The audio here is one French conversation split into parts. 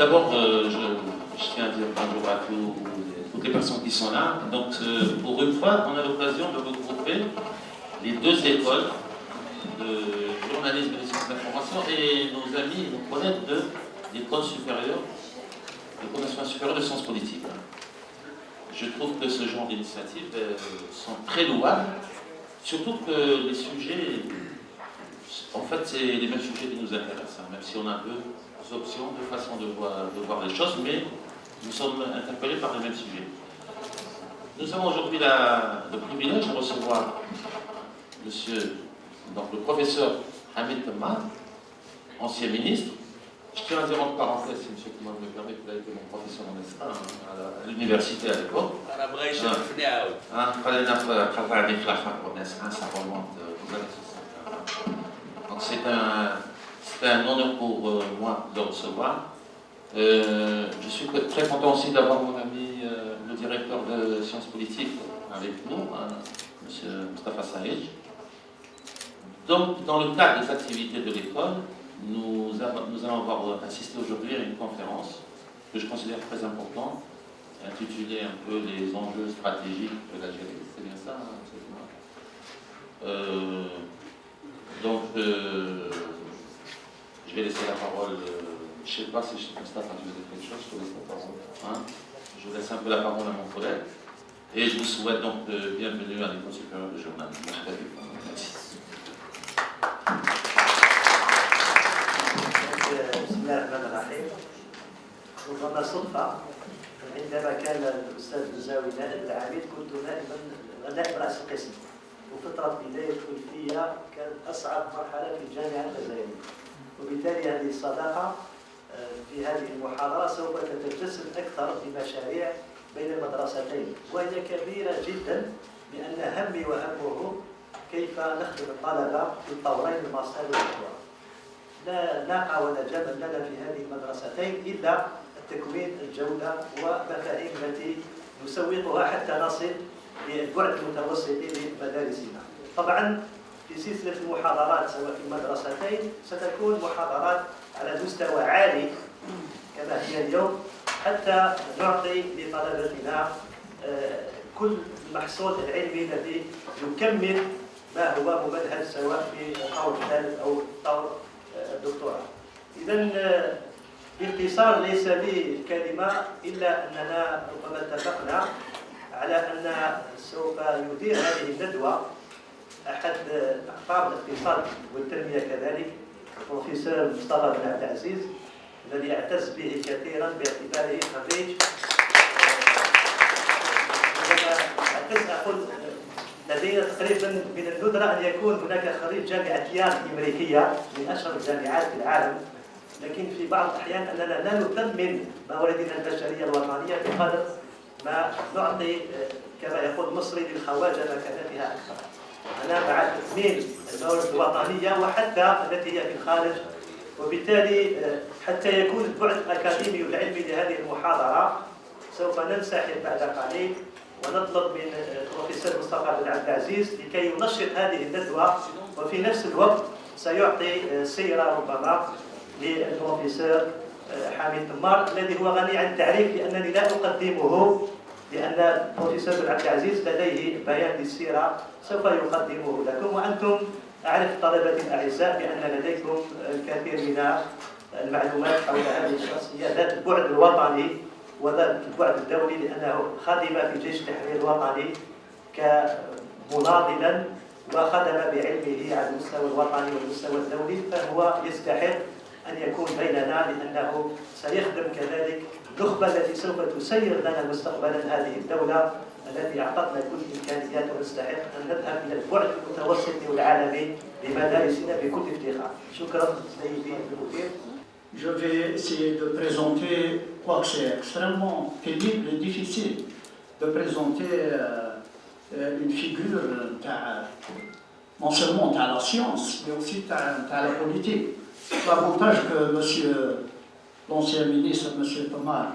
D'abord, je tiens à dire bonjour à toutes les personnes qui sont là. Donc, pour une fois, on a l'occasion de regrouper les deux écoles de journalisme et de sciences d'information et nos amis et nos collègues de l'école supérieure, l'école nationale supérieure de sciences politiques. Je trouve que ce genre d'initiatives sont très louables, surtout que les sujets, en fait, c'est les mêmes sujets qui nous intéressent, même si on a deux options, deux façons de voir les choses, mais nous sommes interpellés par les mêmes sujets. Nous avons aujourd'hui le privilège de recevoir le professeur Hamid Temmar, ancien ministre. Je tiens à dire en parenthèse, si M. Temmar me permet, qu'il a été mon professeur à l'université à l'époque. Donc c'est un honneur pour moi de le recevoir. Je suis très content aussi d'avoir mon ami, le directeur de sciences politiques avec nous, M. Mustafa Saïd. Donc, dans le cadre des activités de l'école, nous allons avoir assisté aujourd'hui à une conférence que je considère très importante, intitulée un peu les enjeux stratégiques de l'Algérie. C'est bien ça, donc, je vais laisser la parole. Je ne sais pas si Mustafa, tu veux dire quelque chose, je te laisse la parole. Je laisse un peu la parole à mon collègue. Et je vous souhaite donc bienvenue à l'École supérieure de journalisme. Merci. بسم الله الرحمن الرحيم. ربما صدفة عندما كان الأستاذ الزاوي نائب العميد كنت نائب رأس القسم، وفترة بداية الكلية كانت أصعب مرحلة في الجامعة الجزائرية، وبالتالي هذه الصداقة في هذه المحاضرة سوف تتجسد أكثر في مشاريع بين المدرستين، وهي كبيرة جدا لأن همي وهمه كيف نخدم الطلبة في الطورين الماستر والدكتوراه. لا ناقة ولا جمل لنا في هذه المدرستين إلا التكوين، الجودة ومفاهيم التي نسوقها حتى نصل للبعد المتوسطي لمدارسنا. طبعا في سلسلة المحاضرات سواء في المدرستين ستكون محاضرات على مستوى عالي كما هي اليوم، حتى نعطي لطلبتنا كل المحصول العلمي الذي يكمل ما هو ممنهج سواء في الطور الثالث أو الطور الدكتوراه. إذا باختصار ليس لي كلمة إلا أننا ربما اتفقنا على أن سوف يدير هذه الندوة أحد أقطاب الاقتصاد والتنمية كذلك البروفيسور مصطفى بن عبد العزيز، الذي أعتز به كثيرا باعتباره خريج أقول لدينا تقريبا من الندرة أن يكون هناك خريج جامعة يال الأمريكية من أشهر الجامعات في العالم، لكن في بعض الأحيان أننا لا نثمن مواردنا البشرية الوطنية بقدر ما نعطي كما يقول المصري للخواجة مكانتها أكثر. أنا مع تثمين الموارد الوطنية وحتى التي هي في الخارج، وبالتالي حتى يكون البعد الأكاديمي والعلمي لهذه المحاضرة سوف ننسحب بعد قليل ونطلب من البروفيسور مصطفى بن عبد العزيز لكي ينشط هذه الندوة، وفي نفس الوقت سيعطي سيرة ربما للبروفيسور حامد تمار الذي هو غني عن التعريف، لأنني لا أقدمه لأن البروفيسور بن عبد العزيز لديه بيان للسيرة سوف يقدمه لكم، وأنتم أعرف طلبتي الأعزاء بأن لديكم الكثير من المعلومات حول هذه الشخصية ذات البعد الوطني وذات البعد الدولي، لأنه خدم في جيش التحرير الوطني كمناضلا وخدم بعلمه على المستوى الوطني والمستوى الدولي، فهو يستحق أن يكون بيننا لأنه سيخدم كذلك النخبة التي سوف تسير لنا مستقبلا هذه الدولة التي أعطتنا كل الإمكانيات، ونستحق أن نذهب إلى البعد المتوسطي والعالمي بمدارسنا بكل افتخار. شكرا سيدي المدير. Je vais essayer de présenter, quoique c'est extrêmement pénible et difficile de présenter une figure non seulement à la science, mais aussi à la politique. L'avantage que l'ancien ministre, M. Temmar,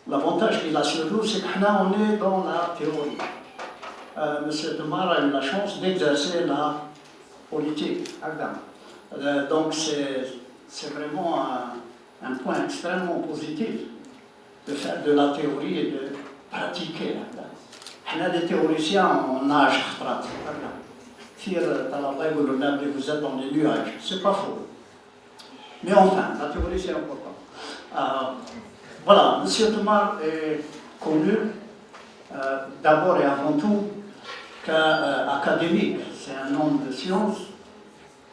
l'avantage qu'il a sur nous, c'est qu'on est dans la théorie. M. Temmar a eu la chance d'exercer la politique. Donc c'est vraiment un point extrêmement positif de faire de la théorie et de pratiquer. Nous, les théoriciens, on nage. Vous êtes dans les nuages. C'est pas faux. Mais enfin, la théorie, c'est important. Voilà, M. Tomar est connu d'abord et avant tout qu'académique. C'est un homme de science,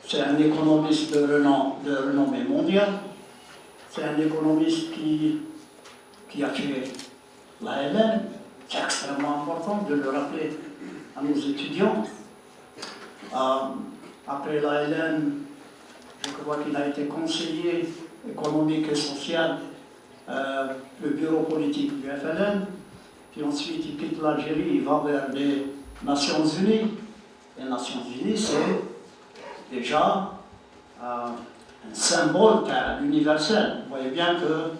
c'est un économiste de renommée mondiale, c'est un économiste qui a fait l'ALN. C'est extrêmement important de le rappeler à nos étudiants. Après l'ALN, je crois qu'il a été conseiller économique et social, le bureau politique du FLN, puis ensuite il quitte l'Algérie, il va vers les Nations Unies. Les Nations Unies, c'est déjà un symbole universel. Vous voyez bien que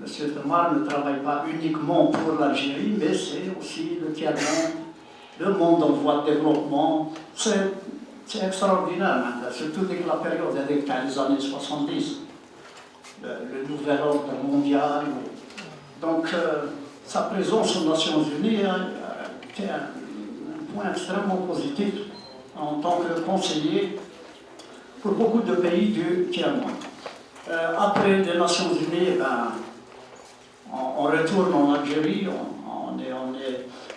M. Tomar ne travaille pas uniquement pour l'Algérie, mais c'est aussi le tiers-monde, le monde en voie de développement. C'est extraordinaire maintenant, surtout dès la période des années 70, le nouvel ordre mondial. Donc, sa présence aux Nations Unies était un point extrêmement positif en tant que conseiller pour beaucoup de pays du tiers-monde. Après les Nations Unies, on retourne en Algérie,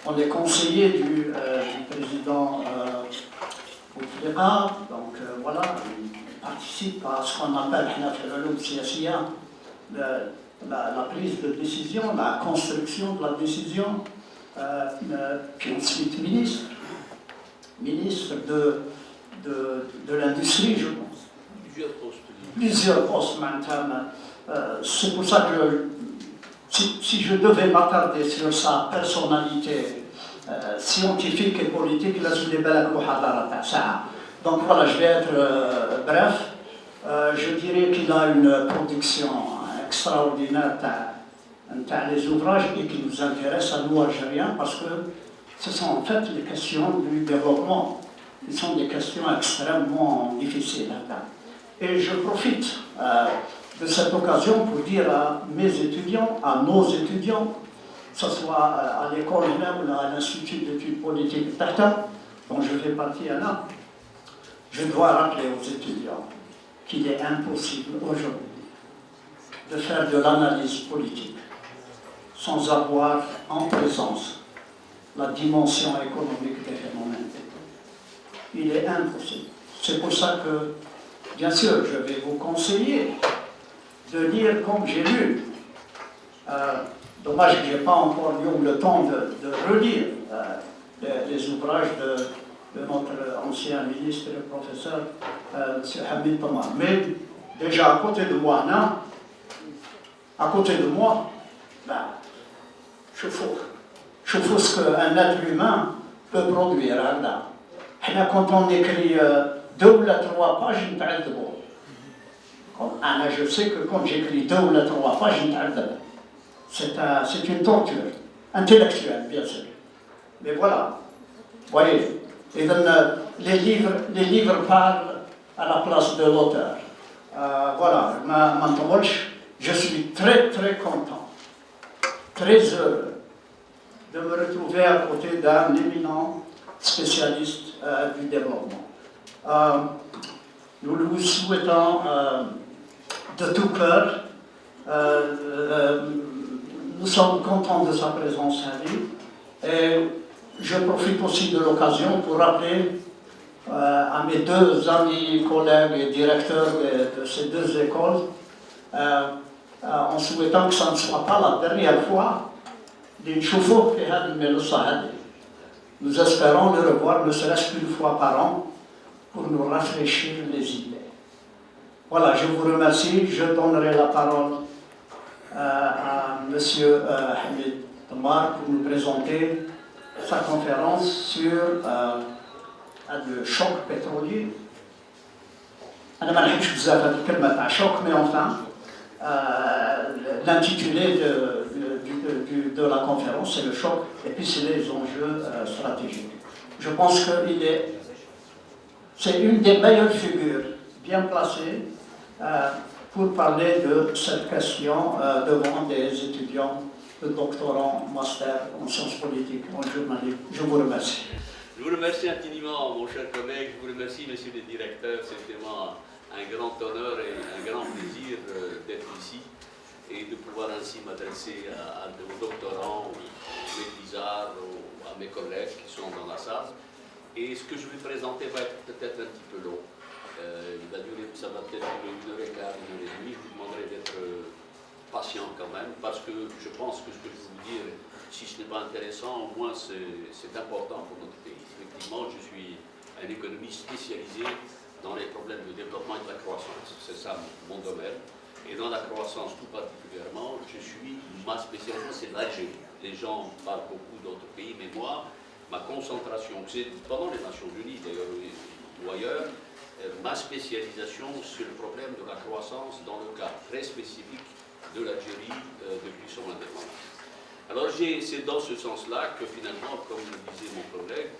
on est conseiller du président Bouteflika, donc voilà, il participe à ce qu'on appelle la prise de décision, la construction de la décision, puis ensuite ministre de l'industrie, je pense. Plusieurs postes maintenant. C'est pour ça que si je devais m'attarder sur sa personnalité scientifique et politique, là je donc voilà, je vais être bref. Je dirais qu'il a une production extraordinaire dans les ouvrages et qui nous intéresse à nous Algériens parce que ce sont en fait les questions du développement qui sont des questions extrêmement difficiles. Et je profite de cette occasion pour dire à mes étudiants, à nos étudiants, que ce soit à l'école même ou à l'Institut d'études politiques Tata, dont je fais partie là, je dois rappeler aux étudiants qu'il est impossible aujourd'hui de faire de l'analyse politique sans avoir en présence la dimension économique des phénomènes. Il est impossible. C'est pour ça que, bien sûr, je vais vous conseiller de lire comme j'ai lu. Dommage que je n'ai pas encore eu le temps de relire les ouvrages de notre ancien ministre et professeur, M. Hamid Tomar. Mais déjà à côté de moi, je fous ce qu'un être humain peut produire. Quand on écrit 2 ou 3 pages, je sais que quand j'écris 2 ou 3 pages, c'est une torture intellectuelle, bien sûr. Mais voilà, vous voyez, et les livres parlent à la place de l'auteur. Voilà, maintenant, je suis très très content, très heureux de me retrouver à côté d'un éminent spécialiste du développement. Nous lui souhaitons de tout cœur. Nous sommes contents de sa présence à lui. Et je profite aussi de l'occasion pour rappeler à mes 2 amis, collègues et directeurs de ces 2 écoles, en souhaitant que ça ne soit pas la dernière fois, nous espérons le revoir ne serait-ce qu'une fois par an pour nous rafraîchir les idées. Voilà, je vous remercie. Je donnerai la parole à M. Hamid Tomar pour nous présenter sa conférence sur le choc pétrolier. Je ne vais pas dire le choc, mais enfin, l'intitulé de la conférence, c'est le choc, et puis c'est les enjeux stratégiques. Je pense que c'est une des meilleures figures, bien placées, pour parler de cette question devant des étudiants, de doctorants, master en sciences politiques, en journalisme. Je vous remercie. Je vous remercie infiniment, mon cher collègue. Je vous remercie, monsieur le directeur. C'est vraiment un grand honneur et un grand plaisir d'être ici et de pouvoir ainsi m'adresser à nos doctorants, aux maîtrisards, à mes collègues qui sont dans la salle. Et ce que je vais présenter va être peut-être un petit peu long. Il va durer, ça va peut-être durer 1h15, 1h30. Je vous demanderai d'être patient quand même, parce que je pense que ce que je vais vous dire, si ce n'est pas intéressant, au moins c'est important pour notre pays. Effectivement, je suis un économiste spécialisé dans les problèmes de développement et de la croissance. C'est ça mon domaine. Et dans la croissance tout particulièrement, ma spécialisation, c'est l'Algérie. Les gens parlent beaucoup d'autres pays, mais moi, ma concentration, c'est pendant les Nations Unies d'ailleurs, ou ailleurs, ma spécialisation sur le problème de la croissance dans le cas très spécifique de l'Algérie depuis son indépendance. Alors c'est dans ce sens-là que finalement, comme le disait mon collègue,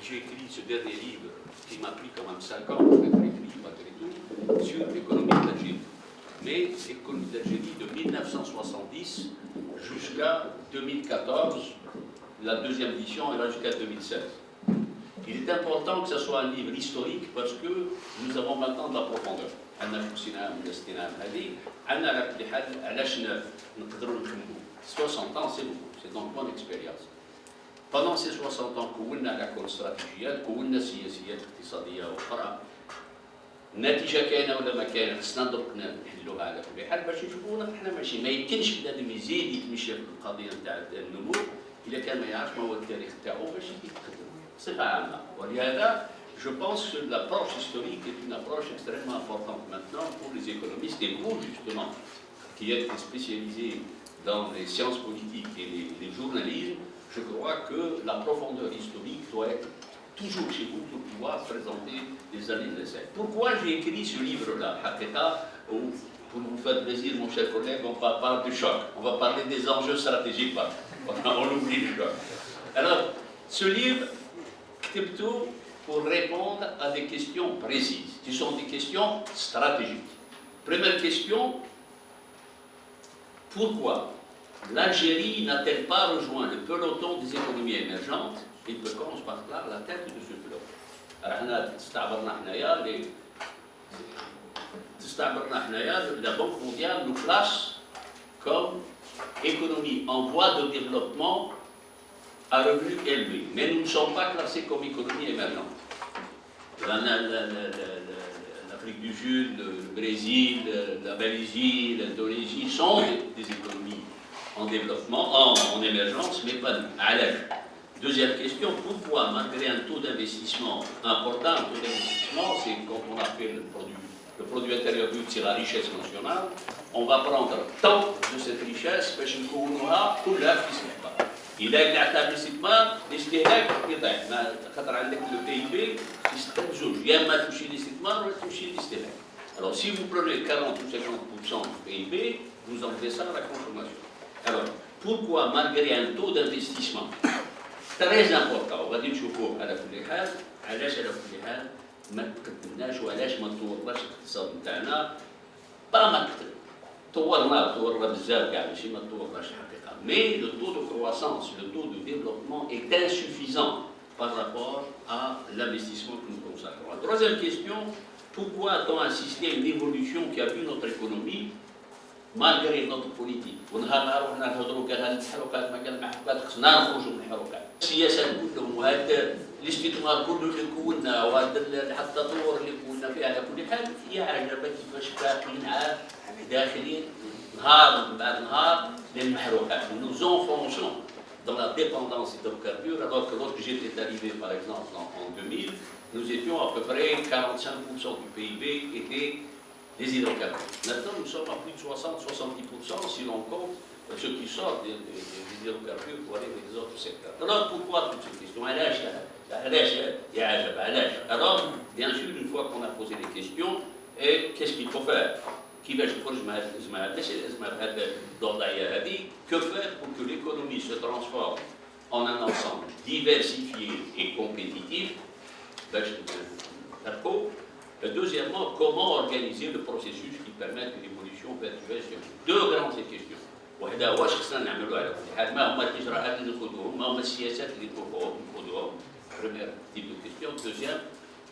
j'ai écrit ce dernier livre qui m'a pris quand même 5 ans pour être écrit malgré tout, sur l'économie de l'Algérie. Mais l'économie de l'Algérie de 1970 jusqu'à 2014, la deuxième édition, et là jusqu'à 2016. Il est important que ce soit un livre historique parce que nous avons maintenant de la profondeur. 60 ans, c'est beaucoup, c'est donc mon expérience. Pendant ces 60 ans, كونا لكم استراتيجيات، كونا سياسيات اقتصادية أخرى. النتيجة كاينة ولا ما كاينة، خصنا درك نحلوها على كل حال باش نشوفوا حنا ماشي ما يمكنش بنادم يزيد يتمشى في القضية نتاع النمو إلا كان ما يعرفش ما هو التاريخ تاعو باش يتقدم. بصفة عامة، ولهذا je pense que l'approche historique est une approche extrêmement importante maintenant pour les économistes et vous justement, qui êtes spécialisés dans les sciences politiques et les journalismes. Je crois que la profondeur historique doit être toujours chez vous pour pouvoir présenter les années de l'essai. Pourquoi j'ai écrit ce livre-là, Haketa, où, pour vous faire plaisir, mon cher collègue, on va parler du choc. On va parler des enjeux stratégiques. On oublie le choc. Alors, ce livre, plutôt pour répondre à des questions précises. Ce sont des questions stratégiques. Première question, pourquoi l'Algérie n'a-t-elle pas rejoint le peloton des économies émergentes? Il peut commencer par là, la tête de ce peloton. La Banque mondiale nous place comme économie en voie de développement à revenus élevés. Mais nous ne sommes pas classés comme économie émergente. L'Afrique du Sud, le Brésil, la Malaisie, l'Indonésie sont des économies en développement, en émergence, mais pas à l'âge. Deuxième question, pourquoi, malgré un taux d'investissement important, un taux d'investissement, c'est quand on appelle le produit intérieur brut, c'est la richesse nationale, on va prendre tant de cette richesse, parce qu'on aura tout l'heure qui se met pas. Il a الاعتبار الاستثمار الاستهلاك يضعف خاطر عندك لو بي بي يستحق زوج يا اما تمشي للاستثمار ولا تمشي للاستهلاك. Alors si vous prenez 40 ou 50% du PIB, vous enlevez ça à la consommation. Alors pourquoi malgré un taux d'investissement très important وغادي نشوفوه على كل حال علاش على كل حال ما تقدمناش وعلاش ما تطورناش الاقتصاد نتاعنا ما طورنا بزاف كاع ماشي ما تطورناش الحقيقه. Mais le taux de croissance, le taux de développement est insuffisant par rapport à l'investissement que nous consacrons. La troisième question, pourquoi a-t-on assisté à une évolution qui a vu notre économie malgré notre politique? السياسات كلهم وهذا الاستثمار كله اللي كونا وهذا حتى التطور اللي كونا فيه على كل حال هي عجبة كيفاش باقيين عاد داخلين نهار بعد نهار للمحروقات. Nous enfonçons dans la dépendance hydrocarbures alors que lorsque j'étais arrivé par exemple en 2000, nous étions à peu près 45% du PIB étaient les hydrocarbures. Maintenant nous sommes à plus de 60-70% si l'on compte ce qui sort des hydrocarbures pour aller dans les autres secteurs. Alors pourquoi toutes ces questions? Alors, bien sûr, une fois qu'on a posé les questions, qu'est-ce qu'il faut faire? Que faire pour que l'économie se transforme en un ensemble diversifié et compétitif? Deuxièmement, comment organiser le processus qui permette une évolution vertueuse sur deux grandes questions. وحده واش خصنا نعملوا على كل حال ما هما الاجراءات اللي ناخذوهم ما هما السياسات اللي ناخذوهم première type de question. Deuxième,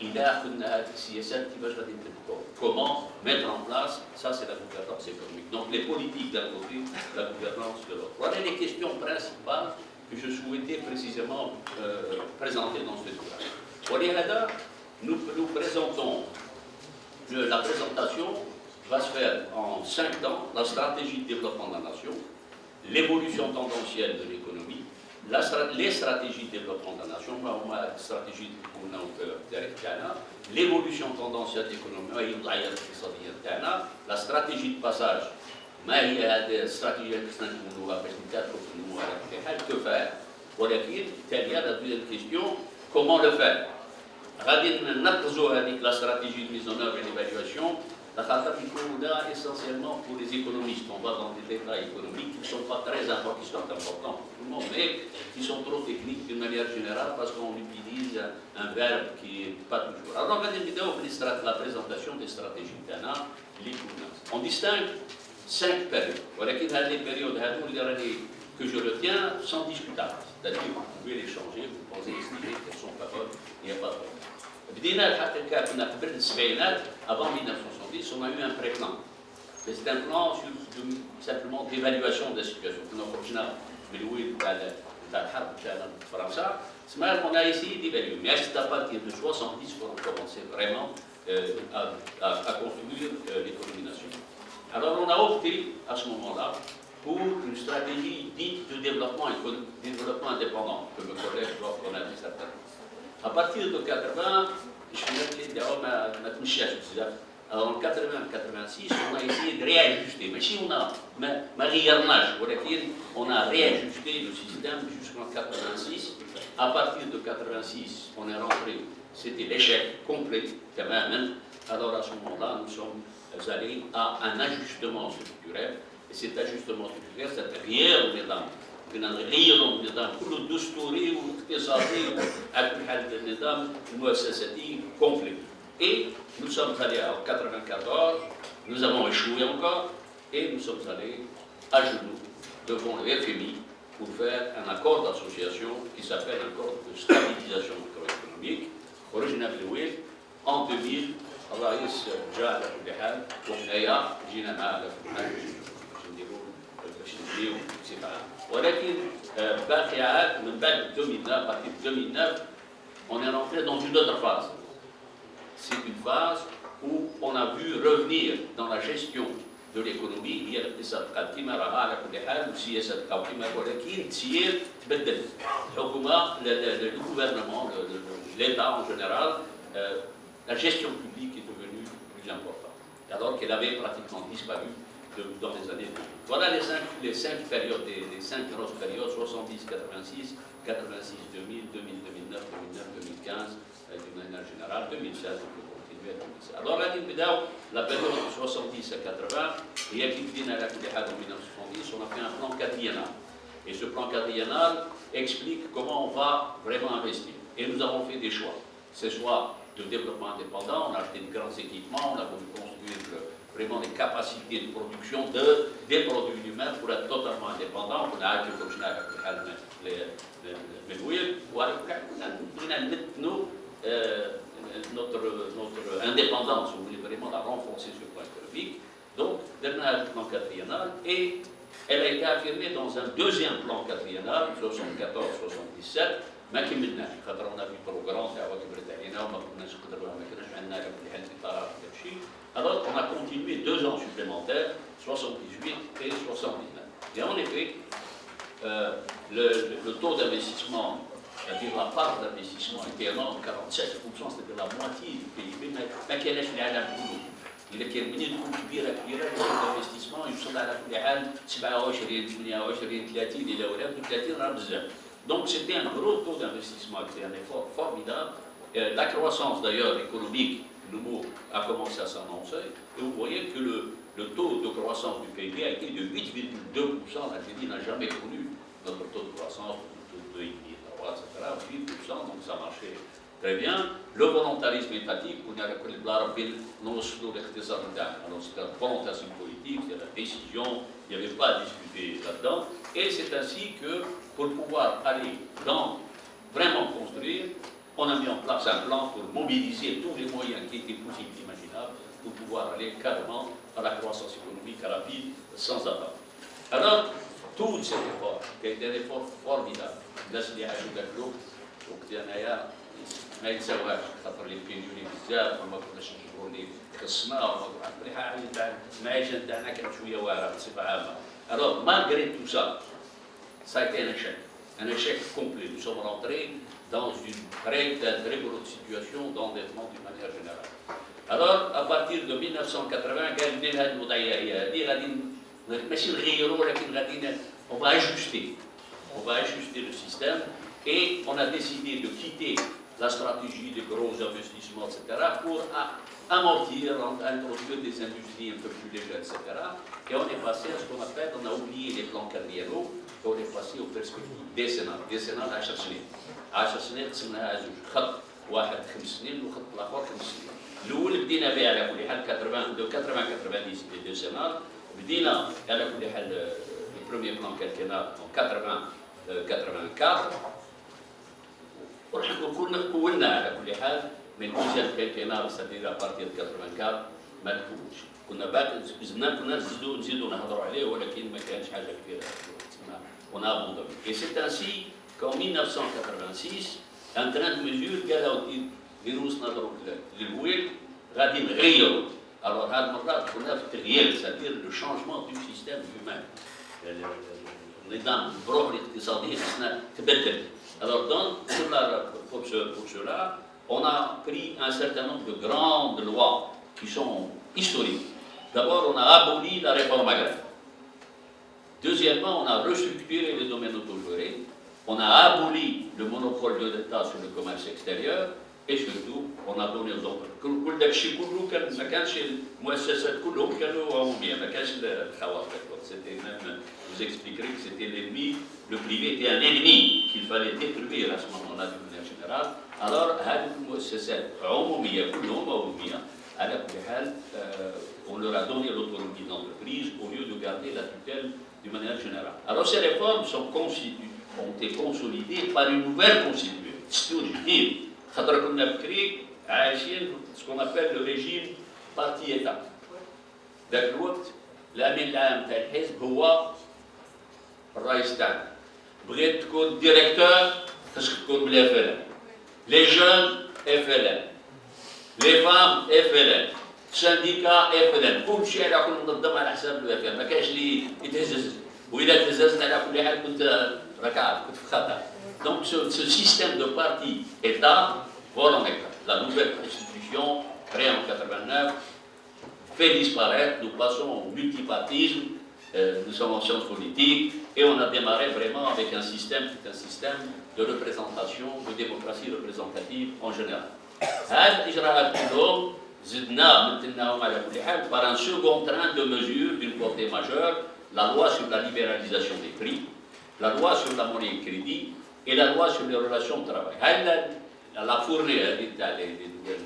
إذا أخذنا هذه السياسات كيفاش غادي نطبقوها. Comment mettre en place, ça c'est la gouvernance économique. Donc les politiques d'un côté, la gouvernance de l'autre. Voilà les questions principales que je souhaitais précisément présenter dans ce ouvrage. ولهذا nous présentons la présentation va se faire en 5 temps, la stratégie de développement de la nation, l'évolution tendancielle de l'économie, les stratégies de développement de la nation, l'évolution tendancielle de l'économie, la stratégie de passage, que faire, la deuxième question, comment le faire. La stratégie de mise en œuvre et d'évaluation, essentiellement pour les économistes. On va dans des détails économiques qui ne sont pas très importants, qui sont importants pour tout le monde, mais qui sont trop techniques d'une manière générale parce qu'on utilise un verbe qui n'est pas toujours. Alors, on va débuter la présentation des stratégies d'ANA, les gouvernances. On distingue 5 périodes. Voilà qu'il y a des périodes que je retiens sont discutables. C'est-à-dire que vous pouvez les changer, vous pensez estimer qu'elles sont pas bonnes, il n'y a pas de problème. بدينا الحقيقه كنا قبل السبعينات avant 1970 on a eu un pré-plan. C'est un plan simplement d'évaluation de la situation. كنا خرجنا بالويل تاع الحرب تاعنا في فرنسا on a essayé d'évaluer. Mais à partir de 70 on a commencé vraiment à construire l'économie nationale. Alors on a opté à ce moment-là pour une stratégie dite de développement indépendant, que mes collègues doivent connaître certainement. À partir de 80, je vais en 80-86, on a essayé de réajuster. Mais si on a réajusté le système jusqu'en 86. À partir de 86, on est rentré, c'était l'échec complet, quand même. Alors à ce moment-là, nous sommes allés à un ajustement structurel. Et cet ajustement structurel, c'est rien au Nidam. غيروا النظام كله الدستوري والاقتصادي على كل حال النظام المؤسساتي complet. Et nous sommes allés en 94, nous avons échoué encore, et nous sommes allés à genoux devant le FMI pour faire un accord d'association qui s'appelle l'accord de stabilisation macroéconomique, original en 2000. الله يسر جاء على كل حال وحنايا جينا معاه على كل حال باش نديرو ولكن باقي عاد من بعد 2009 à partir de 2009 on est rentré dans une autre phase. C'est une phase où on a vu revenir dans la gestion de l'économie هي الاقتصاد كما راها على كل حال والسياسه تبقاو كما ولكن التسيير تبدل. الحكومه le gouvernement, l'État en général, la gestion publique est devenue plus importante, alors qu'elle avait pratiquement disparu dans les années 2000. Voilà les 5 périodes, les 5 grosses périodes, 70-86, 86-2000, 2000-2009, 2009-2015, d'une manière générale, 2016, on peut continuer à 2016. Alors là, la période de 70 à 80, et à Kipdina, en 1970, on a fait un plan quadriennal. Et ce plan quadriennal explique comment on va vraiment investir. Et nous avons fait des choix. C'est soit de développement indépendant, on a acheté de grands équipements, on a voulu construire vraiment des capacités de production des produits humains pour être totalement indépendants. On a acheté notre indépendance, on voulait vraiment la renforcer sur le plan économique. Donc, dernier plan quadriennal, et elle a été affirmée dans un deuxième plan quadriennal, 74-77, ما كملناش خاطر on a vu trop grand تاع كبرت علينا وما كناش نقدروا ما كانش عندنا الحل في الطرف ولا شيء. Alors on a continué 2 ans supplémentaires, 78 et 79. Et en effet, le taux d'investissement, c'est-à-dire la part d'investissement était énorme, 47%, c'était la moitié du PIB, ما كانش العالم كله. إذا كان من يكون كبيرة الانفستيسمون يوصل على كل حال 27 28 30 إلى 30 راه بزاف. Donc c'était un gros taux d'investissement, c'était un effort formidable. La croissance d'ailleurs économique, le mot a commencé à s'annoncer, et vous voyez que le taux de croissance du PIB a été de 8,2%. L'Algérie n'a jamais connu notre taux de croissance de 2,5, etc. 8%, donc ça marchait Très bien. Le volontarisme étatique, alors c'est un volontarisme politique, c'est la décision, il n'y avait pas à discuter là-dedans. Et c'est ainsi que, pour pouvoir aller vraiment construire, on a mis en place un plan pour mobiliser tous les moyens qui étaient possibles et imaginables pour pouvoir aller carrément à la croissance économique rapide sans attendre. Alors, tout cet effort, qui a été un effort formidable, ما يتساواش خاطر لي بينيوني بزاف وما كناش نجبروا لي خصنا المعيشه تاعنا كانت شويه واعره بصفه عامه. Alors malgré tout ça, ça a été un échec complet. Nous sommes rentrés dans une très grosse situation d'endettement d'une manière générale. Alors à partir de 1980 قال لنا هذه الوضعيه هي هذه غادي ماشي نغيروا ولكن غادي on va ajuster le système et on a décidé de quitter la stratégie de gros investissements, etc., pour amortir, introduire des industries un peu plus légères, etc. Et on est passé à ce qu'on appelle, on a oublié les plans carriéraux, et on est passé aux perspectives décennales. Décennales 10 سنين. 10 سنين قسمناها زوج، خط واحد 5 سنين وخط الآخر 5 سنين. الأول بدينا به على كل حال 80-90 les décennales. بدينا على كل حال le premier plan quinquennal en 84. وكنا كونا على كل حال من دوزيام كينار سدير ابارتير 84 ما تكونش كنا باقي كنا نزيدو نهضروا عليه ولكن ما كانش حاجه كبيره on a abandonné. Et c'est ainsi qu'en 1986 un train de mesure قالوا ديروس نهضروا للويل غادي نغيروا. alors هذه المرات كنا في التغيير سدير لو شانجمون دو سيستيم هيومان النظام بروح الاقتصادي خصنا تبدل. Alors, pour cela, on a pris un certain nombre de grandes lois qui sont historiques. D'abord, on a aboli la réforme agraire. Deuxièmement, on a restructuré les domaines autogérés. On a aboli le monopole de l'État sur le commerce extérieur. Et surtout, on a donné donc كل داك الشيء كله كان ما كانش المؤسسات كلهم كانوا عموميين ما كانش الخواص. C'était même, vous expliquerez que c'était l'ennemi, le privé était un ennemi qu'il fallait détruire à ce moment-là d'une manière générale. Alors هذه المؤسسات عمومية كلهم عمومية على كل حال on leur a donné l'autonomie d'entreprise au lieu de garder la tutelle d'une manière générale. Alors ces réformes ont été consolidées par une nouvelle constituée. C'est جديد. خاطر كنا بكري عايشين ce qu'on appelle le régime parti État. ذاك الوقت الامين العام تاع الحزب هو الرئيس تاعنا. بغيت تكون ديريكتور خاصك تكون بلا FLN. لي جون FLN. لي فام FLN. سانديكا FLN. كل شيء على كل منظمه على حساب الو FLN. ما كاينش اللي يتهزز. واذا تهززنا على كل حال كنت راك كنت في خطر. Donc ce système de parti-État vole en éclat. La nouvelle constitution, créée en 89, fait disparaître, nous passons au multipartisme, nous sommes en sciences politiques, et on a démarré vraiment avec un système qui est un système de représentation, de démocratie représentative en général. هذا الإجراءات كلهم زدنا مثلناهم على كل حال par un second train de mesures d'une portée majeure, la loi sur la libéralisation des prix, la loi sur la monnaie et crédit, et la loi sur les relations de travail. La fournée des nouvelles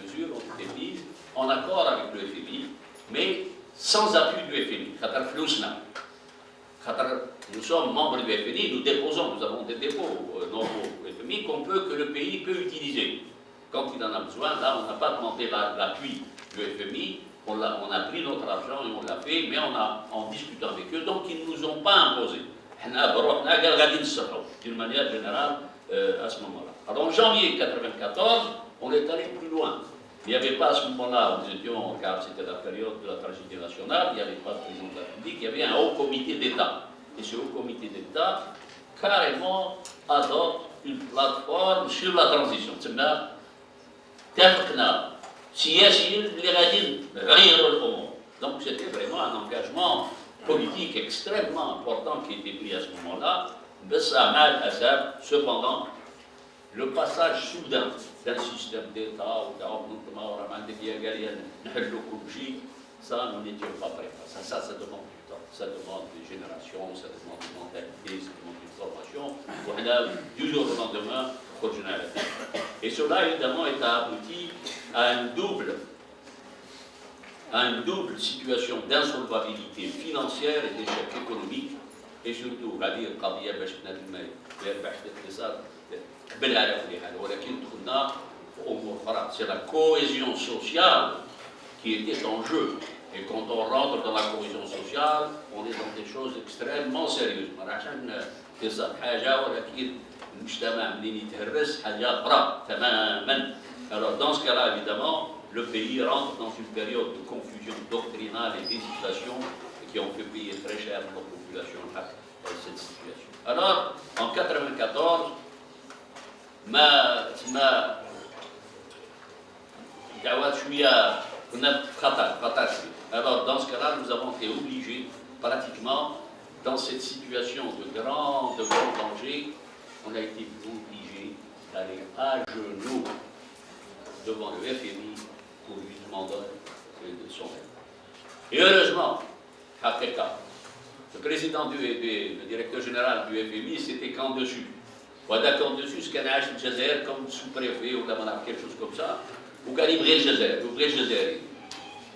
mesures ont été mises en accord avec le FMI, mais sans appui du FMI. Nous sommes membres du FMI, nous déposons, nous avons des dépôts normaux au FMI que le pays peut utiliser. Quand il en a besoin, là on n'a pas demandé l'appui du FMI, on a pris notre argent et on l'a fait, mais en discutant avec eux, donc ils ne nous ont pas imposé. D'une manière générale à ce moment-là. Alors en janvier 1994, on est allé plus loin. Il n'y avait pas à ce moment-là, nous étions, car c'était la période de la tragédie nationale, il n'y avait pas de président de la République, il y avait un haut comité d'État. Et ce haut comité d'État, carrément, adopte une plateforme sur la transition. Donc c'était vraiment un engagement politique extrêmement important qui était pris à ce moment-là. Cependant, le passage soudain d'un système d'État ou ça, nous n'étions pas prêts. Ça demande du temps, ça demande des générations, ça demande une mentalité, ça demande une formation. Du jour au lendemain, Code général. Et cela, évidemment, est abouti à une double situation d'insolvabilité financière et d'échec économique, et surtout, هذه القضية باش بنادم يربح في الاقتصاد قبلها على كل حال، ولكن دخلنا في أمور أخرى. C'est la cohésion sociale qui était en jeu. Et quand on rentre dans la cohésion sociale, on est dans des choses extrêmement sérieuses. ما راحش اقتصاد حاجة ولكن المجتمع منين يتهرس حاجة أخرى تماما. Alors dans ce cas-là, évidemment, le pays rentre dans une période de confusion doctrinale et d'hésitation qui ont fait payer très cher la population cette situation. Alors, en 1994, alors dans ce cas-là, nous avons été obligés, pratiquement, dans cette situation de grand danger, on a été obligés d'aller à genoux devant le FMI pour lui demander de son aide. Et heureusement, le président le directeur général du FMI, c'était qu'en dessus. Voilà qu'en dessus, ce qu'on a acheté le Jazer comme sous-préfet ou quelque chose comme ça, ou calibrer le Jazer.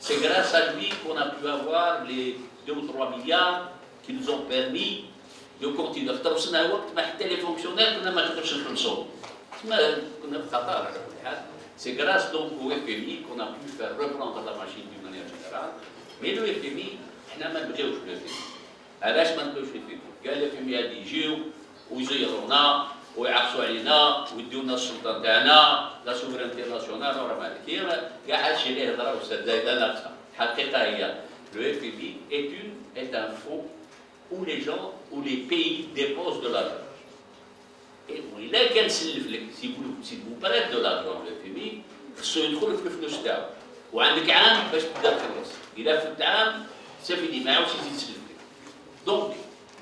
C'est grâce à lui qu'on a pu avoir les 2 ou 3 milliards qui nous ont permis de continuer. Les fonctionnaires, c'est grâce donc au FMI qu'on a pu faire reprendre la machine d'une manière générale. Mais le FMI, احنا ما نبغيوش le FMI. علاش ما نبغيوش le FMI؟ قال الFMI غادي يجيو ويزيرونا ويعكسوا علينا ويديو لنا السلطه تاعنا لا سوفرينتي ناسيونال ورا مالك. كاع هادشي اللي هضره استاذ لا ناقصه. الحقيقه هي le FMI est un fonds où les gens, où les pays déposent de l'argent. Et إلا كان سلف لك si vous prête de l'argent le FMI خصو يدخل في الفلوس تاعو وعندك عام باش تبدا تخلص. إلا فات عام سافيدي ما يعاودش يزيد يسلف لك. دونك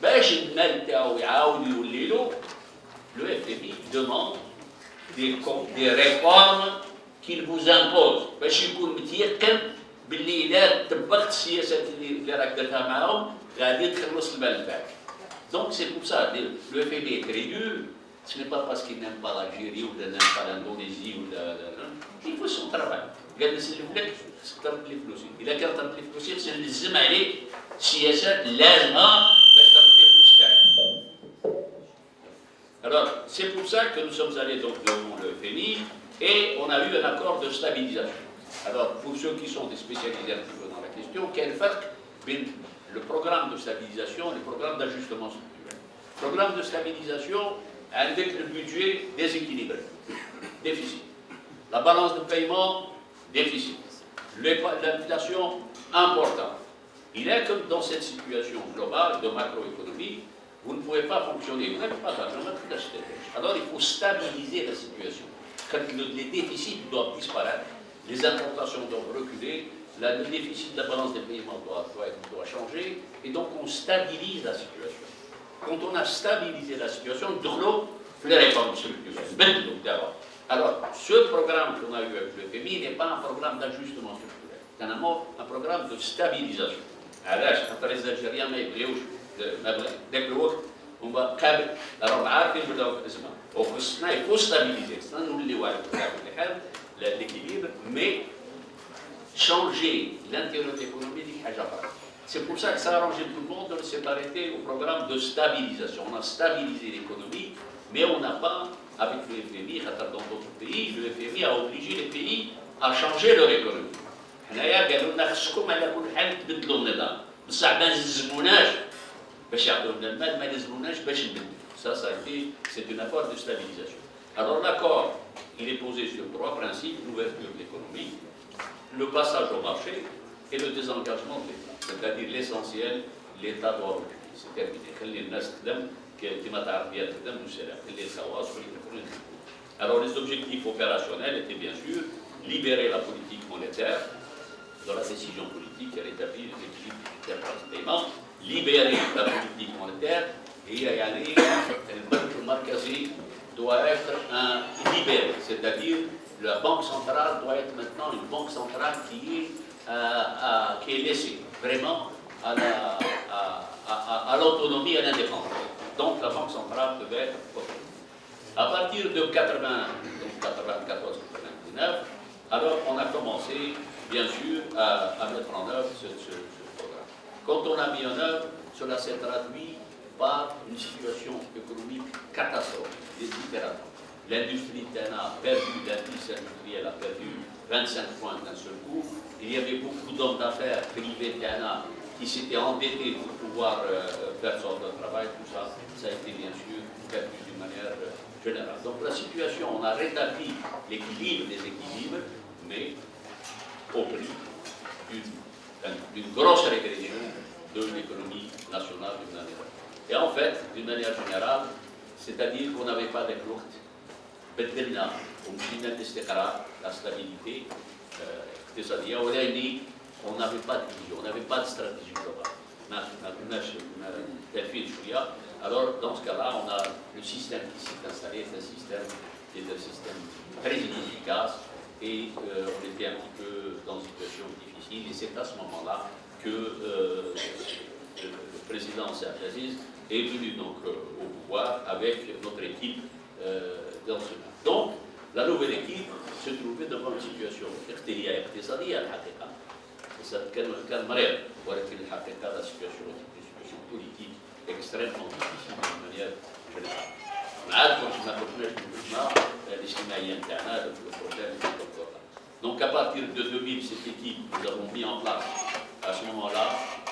باش المال تاعو يعاود يولي له le FMI demande des réformes qu'il vous impose باش يكون متيقن باللي إلا طبقت السياسات اللي راك درتها معاهم غادي تخلص المال تاعك. Donc c'est pour ça le FMI est très dur. Ce n'est pas parce qu'il n'aime pas l'Algérie ou qu'il n'aime pas l'Indonésie ou il faut son travail. قال نسلف لك ترد لي فلوسي. إذا كان ترد لي فلوسي خصني نلزم عليك سياسات لازمة باش ترد لي فلوس تاعك. Alors c'est pour ça que nous sommes allés donc devant le FMI et on a eu un accord de stabilisation. Alors pour ceux qui sont des spécialisés un petit peu dans la question, quel فرق بين le programme de stabilisation et le programme d'ajustement structurel? Le programme de stabilisation avec le budget déséquilibré, déficit. La balance de paiement, déficit. L'inflation, importante. Il est que dans cette situation globale de macroéconomie, vous ne pouvez pas fonctionner, vous n'avez pas d'argent, alors il faut stabiliser la situation. Quand les déficits doivent disparaître, les importations doivent reculer, le déficit de la balance des paiements doit changer, et donc on stabilise la situation. Quand on a stabilisé la situation, les réformes structurelles. Alors, ce programme qu'on a eu avec le FMI n'est pas un programme d'ajustement structurel, c'est un programme de stabilisation. علاش؟ خاطر الجزائريين ما يبغيوش ذاك الوقت هما قابل راهم عارفين بداو في الازمه وخصنا يكون ستابيليزي خصنا نوليو على كل حال l'équilibre mais changer l'intérieur économique دي حاجه اخرى. C'est pour ça que ça a arrangé tout le monde de s'est arrêté au programme de stabilisation. On a stabilisé l'économie, mais on n'a pas, avec le FMI, dans d'autres pays, le FMI a obligé les pays à changer leur économie. حنايا قالوا لنا خصكم على كل حال تبدلوا النظام، بصح ما نلزموناش باش يعطيو لنا المال، ما نلزموناش باش نبدلوا. Ça a été, c'est un accord de stabilisation. Alors l'accord, il est posé sur 3 principes: l'ouverture de l'économie, le passage au marché et le désengagement de l'État. C'est-à-dire l'essentiel, l'État doit reculer. C'est terminé. خلي الناس تخدم كما تعرف بها تخدم والسلام. خلي الخواص واللي. Alors les objectifs opérationnels étaient bien sûr libérer la politique monétaire dans la décision politique qui a rétabli les équilibres budgétaires de paiement, libérer la politique monétaire et le banque markazí doit être libéré, c'est-à-dire la banque centrale doit être maintenant une banque centrale qui est laissée vraiment à l'autonomie et à l'indépendance. Donc la banque centrale devait être autonome. À partir de 94-99, alors on a commencé, bien sûr, à mettre en œuvre ce programme. Quand on a mis en œuvre, cela s'est traduit par une situation économique catastrophique, désespérante. L'industrie a perdu, l'indice industriel a perdu 25 points d'un seul coup. Il y avait beaucoup d'hommes d'affaires privés qui s'étaient endettés pour pouvoir faire son travail. Tout ça, ça a été bien sûr perdu d'une manière générale. Donc la situation, on a rétabli l'équilibre des équilibres, mais au prix d'une grosse régression de l'économie nationale d'une manière. Et en fait, d'une manière générale, c'est-à-dire qu'on n'avait pas de clout, بدلنا ومشينا للاستقرار la stabilité اقتصادية ولكن on n'avait pas de vision, on n'avait pas de stratégie globale. Alors dans ce cas-là, on a le système qui s'est installé, c'est un système qui est un système très inefficace et on était un petit peu dans une situation difficile et c'est à ce moment-là que le président Saad Aziz est venu donc au pouvoir avec notre équipe dans ce cas. Donc, la nouvelle équipe se trouvait devant une situation اقتصادية الحقيقة. كان مريض ولكن الحقيقة la situation est une situation politique extrêmement difficile d'une manière générale. عاد ما كناش نفهمنا الاجتماعية نتاعنا le problème du doctorat. Donc à partir de 2000, cette équipe, nous avons mis en place à ce moment-là,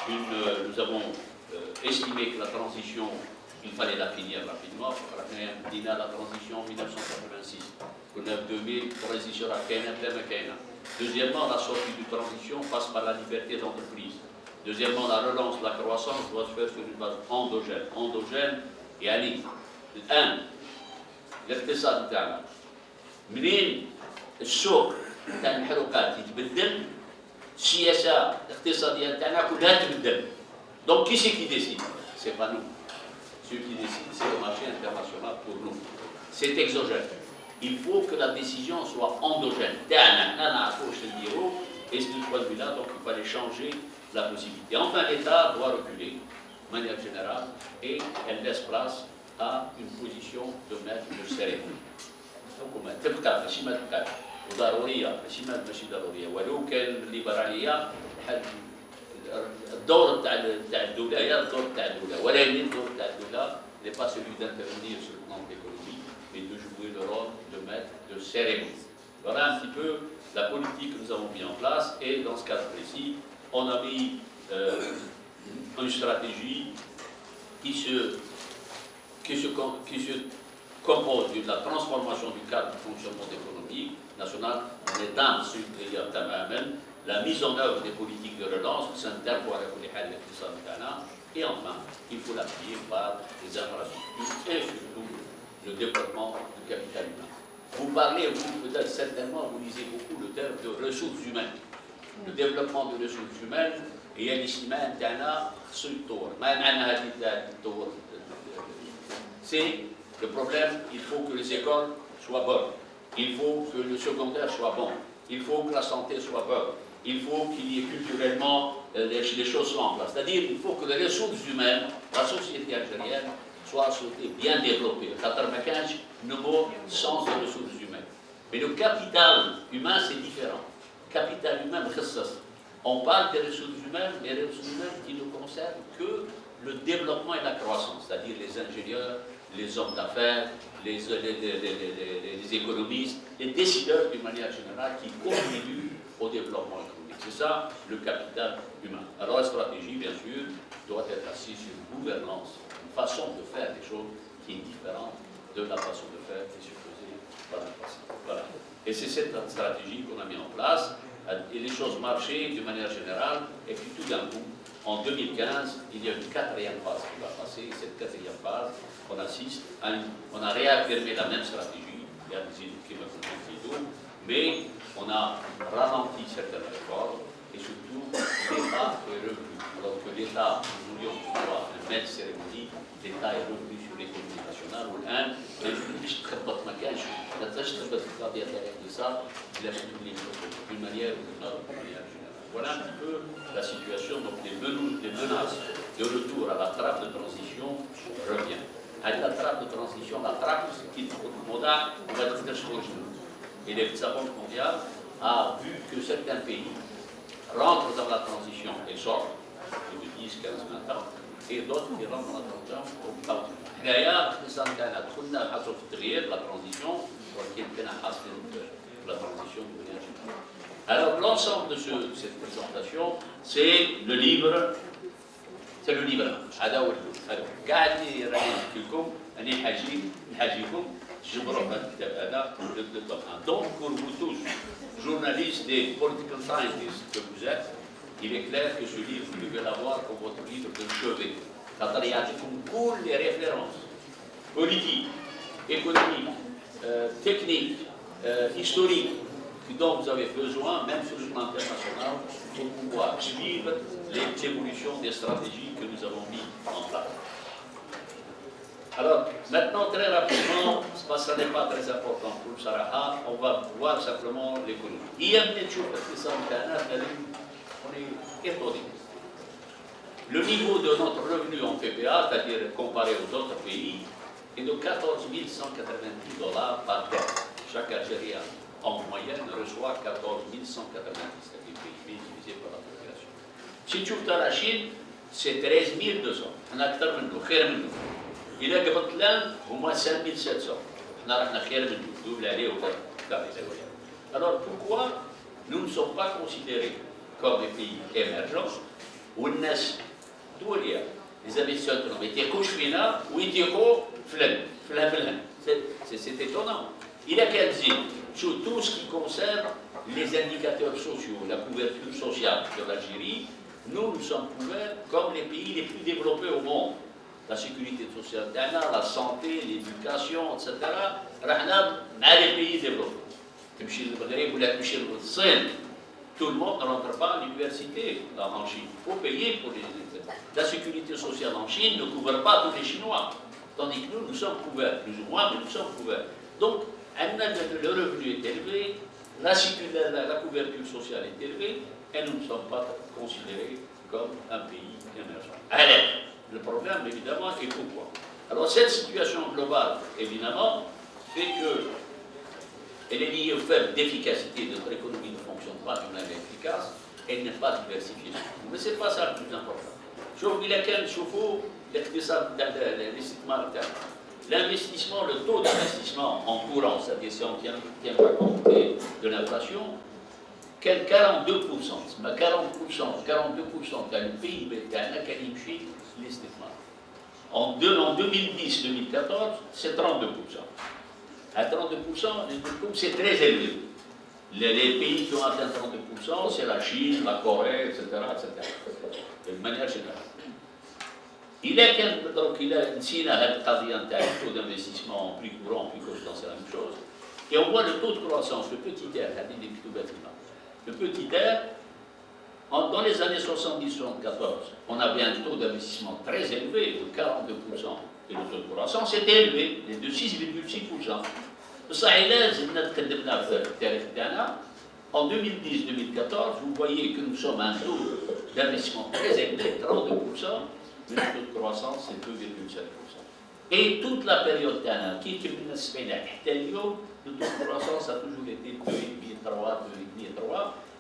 nous avons estimé que la transition, il fallait la finir rapidement. La transition en 1986. Qu'on a 2000, transition à Kenya. Deuxièmement, la sortie de transition passe par la liberté d'entreprise. Deuxièmement, la relance de la croissance doit se faire sur une base endogène. Endogène, يعني الآن الاقتصاد بتاعنا منين السوق تاع المحروقات يتبدل السياسة الاقتصادية بتاعنا كلها تبدل. Donc qui c'est qui décide? C'est pas nous. Ceux qui décident, c'est le marché international pour nous. C'est exogène. Il faut que la décision soit endogène. Et de ce point de vue-là, donc il fallait changer la possibilité. Enfin, l'État doit reculer, de manière générale, et elle laisse place à une position de maître de cérémonie. Donc, تبقى ماشي ما تبقاش وضرورية ماشي ماشي ضرورية ولو كان الليبرالية الدور تاع الدولة هي الدور تاع الدولة ولكن الدور تاع الدولة n'est pas celui d'intervenir sur le plan de l'économie mais de jouer le rôle de maître de cérémonie. Voilà un petit peu la politique que nous avons mis en place et dans ce cas précis, on a mis une stratégie qui se compose de la transformation du cadre de fonctionnement économique national en étant la mise en œuvre des politiques de relance et enfin, il faut l'appuyer par les infrastructures et surtout le développement du capital humain. Vous parlez, vous peut-être certainement, vous lisez beaucoup le terme de ressources humaines. Le développement de ressources humaines et الاجتماع نتاعنا خصو يتطور. ما معنى هذه التطور؟ C'est le problème, il faut que les écoles soient bonnes, il faut que le secondaire soit bon, il faut que la santé soit bonne, il faut qu'il y ait culturellement les choses soient en place. C'est-à-dire qu'il faut que les ressources humaines, la société algérienne, soit bien développée. Le mot sens des ressources humaines. Mais le capital humain, c'est différent. Capital humain, on parle des ressources humaines, mais les ressources humaines qui ne concernent que le développement et la croissance, c'est-à-dire les ingénieurs, les hommes d'affaires, les économistes, les décideurs d'une manière générale qui contribuent au développement économique. C'est ça le capital humain. Alors la stratégie, bien sûr, doit être assise sur une gouvernance, une façon de faire des choses qui est différente de la façon de faire qui se faisait par le passé. Voilà. Et c'est cette stratégie qu'on a mis en place, et les choses marchaient d'une manière générale, et puis tout d'un coup, en 2015, il y a une quatrième phase qui va passer, et cette quatrième phase, on assiste à on a réaffirmé la même stratégie, il y a des idées qui me font mais on a ralenti certaines réformes, et surtout, l'État est revenu. Alors que l'État, nous voulions pouvoir le mettre cérémonie, l'État est revenu sur l'économie nationale, والآن ما يمكنش تخبط ما كانش ما تقدرش تخبط القضية de ça, il a souligné d'une manière ou d'une autre, d'une manière générale. Voilà un petit peu la situation, donc les menaces de retour à la trappe de transition reviennent. هذه la trappe de transition, la trappe qui موضع on va dire شكون شنو. Et la Banque mondiale a vu que certains pays rentrent dans la transition et sortent de 10, 15, 20 ans, et d'autres qui rentrent dans la transition au pas. حنايا الاقتصاد تاعنا دخلنا نحسوا في التغيير la transition ولكن كنا حاصلين la transition de manière générale. Alors l'ensemble de cette présentation, c'est le livre. C'est le livre. هذا هو هذا قاعد راني نحكي لكم راني نحاجيكم جبروا هذا الكتاب هذا Donc pour vous tous, journalistes et political scientists que vous êtes, il est clair que ce livre, vous devez l'avoir comme votre livre de chevet. خاطر يعطيكم كل les références politiques, économiques, techniques, historiques dont vous avez besoin, même sur le plan international, pour pouvoir suivre l'évolution des stratégies que nous avons mis en place. Alors, maintenant, très rapidement, parce que ça n'est pas très important pour Saraha, on va voir simplement l'économie. Il y a une chose qui on est étonné. Le niveau de notre revenu en PPA, c'est-à-dire comparé aux autres pays, est de 14 190 $ par tête. Chaque Algérien, en moyenne, reçoit 14 190, c'est-à-dire PIB divisé par la population. Si tu vas à la Chine, c'est 13 200. On a أكثر منه خير منه. إذا قبلت l'Inde, au moins 5 700. On a خير منه. Double aller au Alors pourquoi nous ne sommes pas considérés comme des pays émergents où les investisseurs économiques يتيقوش فينا ويتيقوا في الهند. C'est étonnant. Il a qu'à dire sur tout ce qui concerne les indicateurs sociaux, la couverture sociale de l'Algérie, nous sommes couverts comme les pays les plus développés au monde. La sécurité sociale, la santé, l'éducation, etc. Dans les pays développés. Tout le monde ne rentre pas à l'université en Chine. Il faut payer pour les études. La sécurité sociale en Chine ne couvre pas tous les Chinois. Tandis que nous sommes couverts, plus ou moins, mais nous sommes couverts. Donc, le revenu est élevé, la couverture sociale est élevée, et nous ne sommes pas considérés comme un pays émergent. Alors, le problème, évidemment, est pourquoi. Alors, cette situation globale, évidemment, fait que elle est liée au fait d'efficacité de notre économie ne fonctionne pas d'une manière efficace, elle n'est pas diversifiée. Mais ce n'est pas ça le plus important. L'investissement, le taux d'investissement en courant, c'est-à-dire si on ne tient pas compte de l'inflation, 42%, 42% d'un PIB d'un académie l'investissement. En 2010-2014, c'est 32%. À 32%, c'est très élevé. Les pays qui ont atteint 32%, c'est la Chine, la Corée, etc. De manière générale. Il a une taux d'investissement plus courant, plus constant, c'est la même chose. Et on voit le taux de croissance, le petit R, le petit R, dans les années 70-74, on avait un taux d'investissement très élevé, de 42%. Et le taux de croissance était élevé, de 6,6%. En 2010-2014, vous voyez que nous sommes à un taux d'investissement très élevé, 32%, mais le taux de croissance c'est 2,7%. Et toute la période qui est le taux de croissance a toujours été 2,3,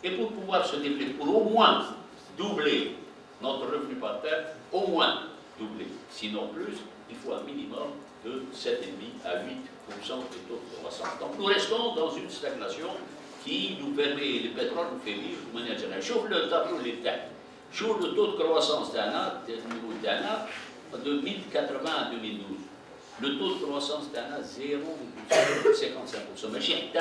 et pour pouvoir se développer, pour au moins doubler notre revenu par tête, au moins doubler, sinon plus, il faut un minimum de 7,5 à 8% de taux de croissance. Donc nous restons dans une stagnation qui nous permet, le pétrole nous fait vivre de manière générale. Chauffe le tableau de l'État, chauffe le taux de croissance de 1080 à 2012. Le taux de croissance d'un 0,55%, mais c'est 1%.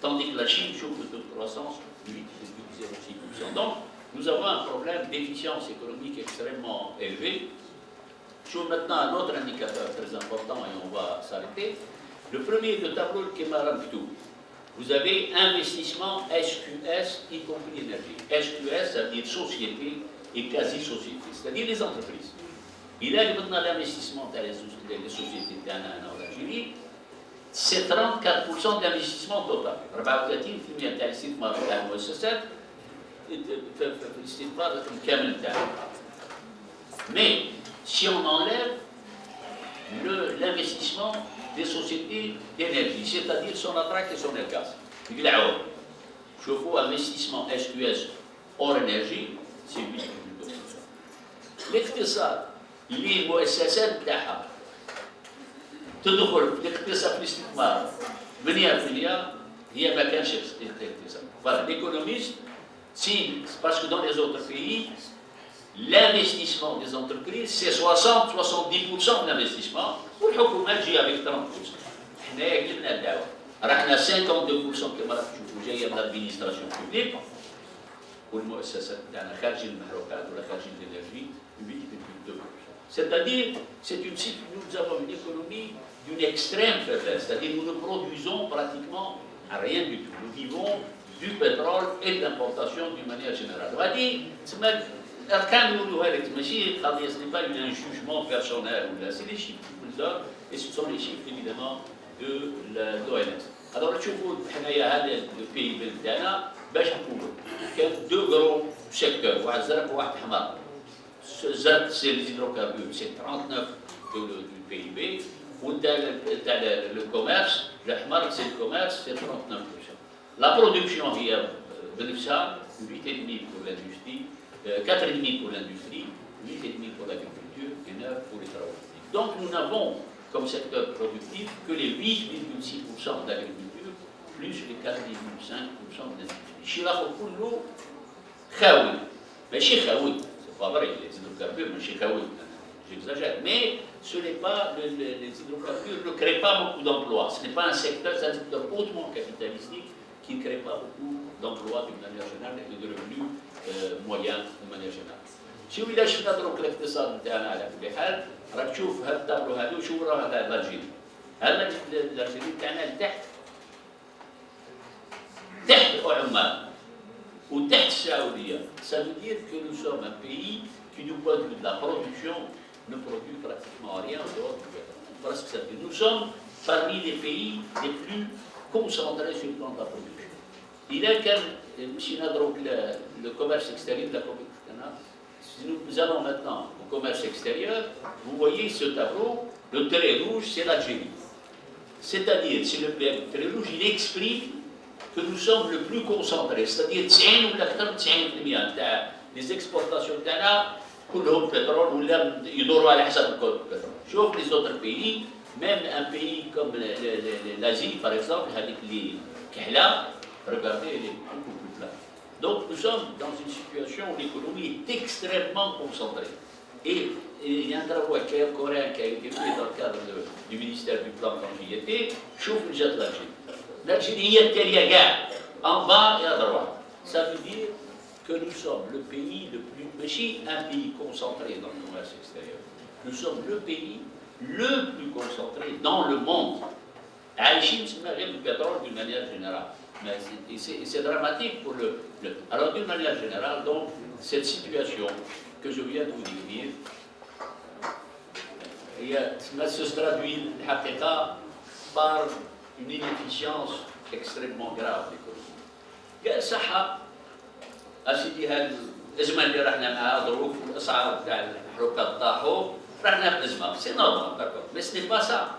Tandis que la Chine chauffe le taux de croissance 8,06%. Donc nous avons un problème d'efficience économique extrêmement élevé. Sur maintenant un autre indicateur très important et on va s'arrêter. Le premier, le tableau de Kemaran Ptou. Vous avez investissement SQS, y compris énergie. SQS, ça veut dire société et quasi-société, c'est-à-dire les entreprises. Il a maintenant l'investissement dans les sociétés en Algérie, c'est 34% d'investissement total. Mais si on enlève l'investissement des sociétés d'énergie, c'est-à-dire Sonatrach et Sonelgaz. شوفوا investissement SQS hors énergie c'est 8,2%. الاقتصاد اللي المؤسسات بتاعها تدخل في الاقتصاد في الاستثمار 8% هي ما كانش اقتصاد. Voilà, l'économiste cible, parce que dans les autres pays, l'investissement des entreprises, c'est 60-70% de l'investissement, والحكومة تجي avec 30%. حنايا قلبنا الدعوة. راحنا 52% كما راح تشوفوا جاية من l'administration publique والمؤسسات بتاعنا خارج المحروقات ولا خارج الانرجي 8,2%. C'est-à-dire, nous avons une économie d'une extrême faiblesse, c'est-à-dire nous ne produisons pratiquement rien du tout. Nous vivons du pétrole et de l'importation d'une manière générale. On va dire, ce n'est pas un jugement personnel, c'est les chiffres que nous donnent et ce sont les chiffres évidemment de l'OMS. Alors, le PIB بتاعنا باش نقولوا كان دو غرو سيكتور واحد زرق وواحد حمر. الزرق سي لي هيدروكاربور سي 39 du PIB وتاع le commerce الحمر سي الكوميرس سي 39%. La production هي بنفسها 8,5 pour l'industrie, 4,5 pour l'industrie, 8,5 pour l'agriculture et 9 pour les travaux publics. Donc nous n'avons comme secteur productif que les 8,6% d'agriculture plus les 4,5% de l'industrie. الشراء كله خاوي ماشي خاوي c'est pas vrai les hydrocarbures ماشي خاوي j'exagère mais ce n'est pas les hydrocarbures ne créent pas beaucoup d'emplois, ce n'est pas un secteur, c'est un secteur hautement capitalistique qui ne crée pas beaucoup d'emplois d'une manière générale et de revenus moyens d'une manière générale. شوف إذا شفنا دروك الاقتصاد بتاعنا على كل حال راك تشوف هاد الطابلو هادو شوف راه هذا الألجيري. هذا الألجيري بتاعنا لتحت عمان وتحت السعودية. Ça veut dire que nous sommes un pays qui du point de vue de la production ne produit pratiquement rien en dehors du pétrole. Voilà ce que ça veut dire. Nous sommes parmi les pays les plus concentrés sur le plan de la production. Il a كان مشينا دروك le commerce extérieur de la République. Si nous allons maintenant au commerce extérieur, vous voyez ce tableau, le trait rouge, c'est l'Algérie. C'est-à-dire, c'est le trait rouge, il exprime que nous sommes le plus concentrés. C'est-à-dire, 90 ولا أكثر من 90% تاع les exportations تاعنا كلهم pétrole ولا يدوروا على حسب البترول. شوف les autres pays, même un pays comme l'Asie, par exemple, avec les Kahla, regardez, elle est beaucoup plus plate. Donc nous sommes dans une situation où l'économie est extrêmement concentrée. Et il y a un travail coréen qui a été fait dans le cadre du ministère du Plan quand j'y étais, chauffe le jet de l'Algérie. L'Algérie est derrière, en bas et à droite. Ça veut dire que nous sommes le pays le plus, mais si un pays concentré dans le commerce extérieur, nous sommes le pays le plus concentré dans le monde. Aïchim, c'est le pétrole d'une manière générale. Mais c'est dramatique pour le... Alors d'une manière générale, donc, cette situation que je viens de vous décrire, se traduit par une inefficience extrêmement grave de l'économie. قال صحة أسيدي هالأزمة اللي رحنا معها ظروف والأسعار تاع الحروقات طاحوا رحنا في أزمة سي نورمال داكور مي سي با سا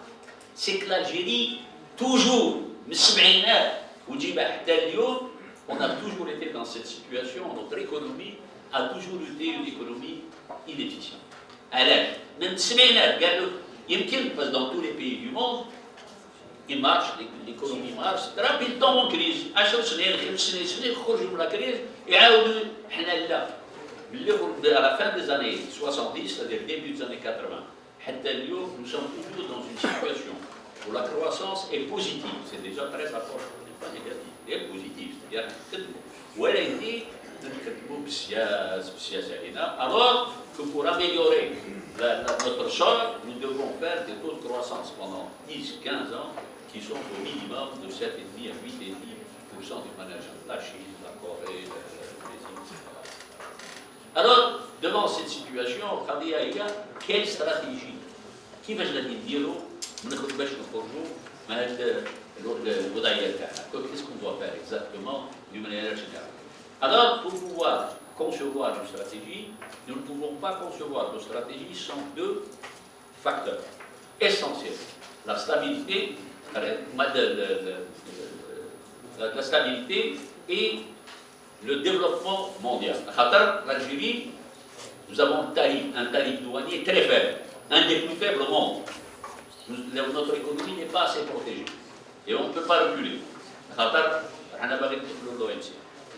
سي كو l'Algérie toujours من السبعينات وتجيبها حتى اليوم on a toujours été dans cette situation, notre économie a toujours été une économie inefficiente. علاش؟ من السبعينات قالوا يمكن parce dans tous les pays du monde il marche, l'économie marche, راه le temps en crise 10 سنين 5 سنين يخرجوا من la crise يعاودوا حنا لا à la fin des années 70, c'est-à-dire début des années 80 حتى اليوم nous sommes toujours dans une situation où la croissance est positive, c'est déjà très important, pas négatif, elle est positive, c'est-à-dire ولا يدي نكتبوا بالسياسة هنا alors que pour améliorer notre sort, nous devons faire des taux de croissance pendant 10-15 ans qui sont au minimum de 7,5 à 8,5% du management. La Chine, la Corée, le Brésil, etc. Alors, devant cette situation, quelle stratégie qui va je dire qu'est-ce qu'on doit faire exactement d'une manière générale. Alors, pour pouvoir concevoir une stratégie, nous ne pouvons pas concevoir nos stratégies sans deux facteurs. essentielle. La stabilité, la stabilité et le développement mondial. L'Algérie, nous avons un tarif douanier très faible, un des plus faibles au monde. Notre économie n'est pas assez protégée et on ne peut pas reculer.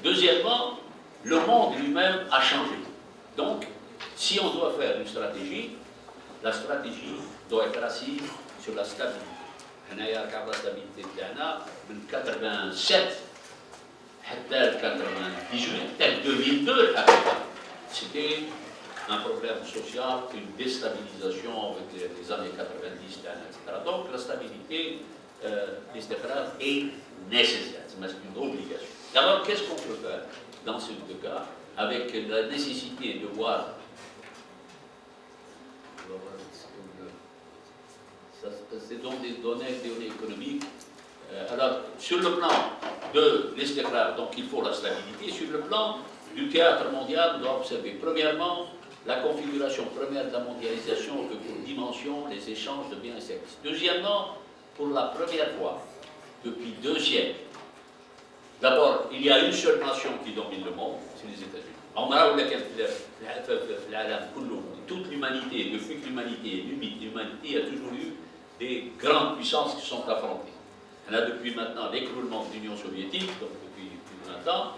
Deuxièmement, le monde lui-même a changé. Donc, si on doit faire une stratégie, la stratégie doit être assise sur la stabilité. On a regardé la stabilité de 87 حتى 98 حتى 2002 c'était un problème social, une déstabilisation avec les années 90, etc. Donc la stabilité, l'istiqrar est nécessaire, c'est une obligation. Alors qu'est-ce qu'on peut faire dans ce cas avec la nécessité de voir c'est donc des données économiques. Alors, sur le plan de l'istiqrar, donc il faut la stabilité. Sur le plan du théâtre mondial, on doit observer, premièrement, la configuration première de la mondialisation que pour dimension, les échanges de biens et services. Deuxièmement, pour la première fois, depuis 2 siècles, d'abord, il y a une seule nation qui domine le monde, c'est les États-Unis. Toute l'humanité, depuis que l'humanité est l'humanité, il y a toujours eu des grandes puissances qui sont affrontées. On a depuis maintenant l'écroulement de l'Union soviétique, donc depuis plus de 20 ans.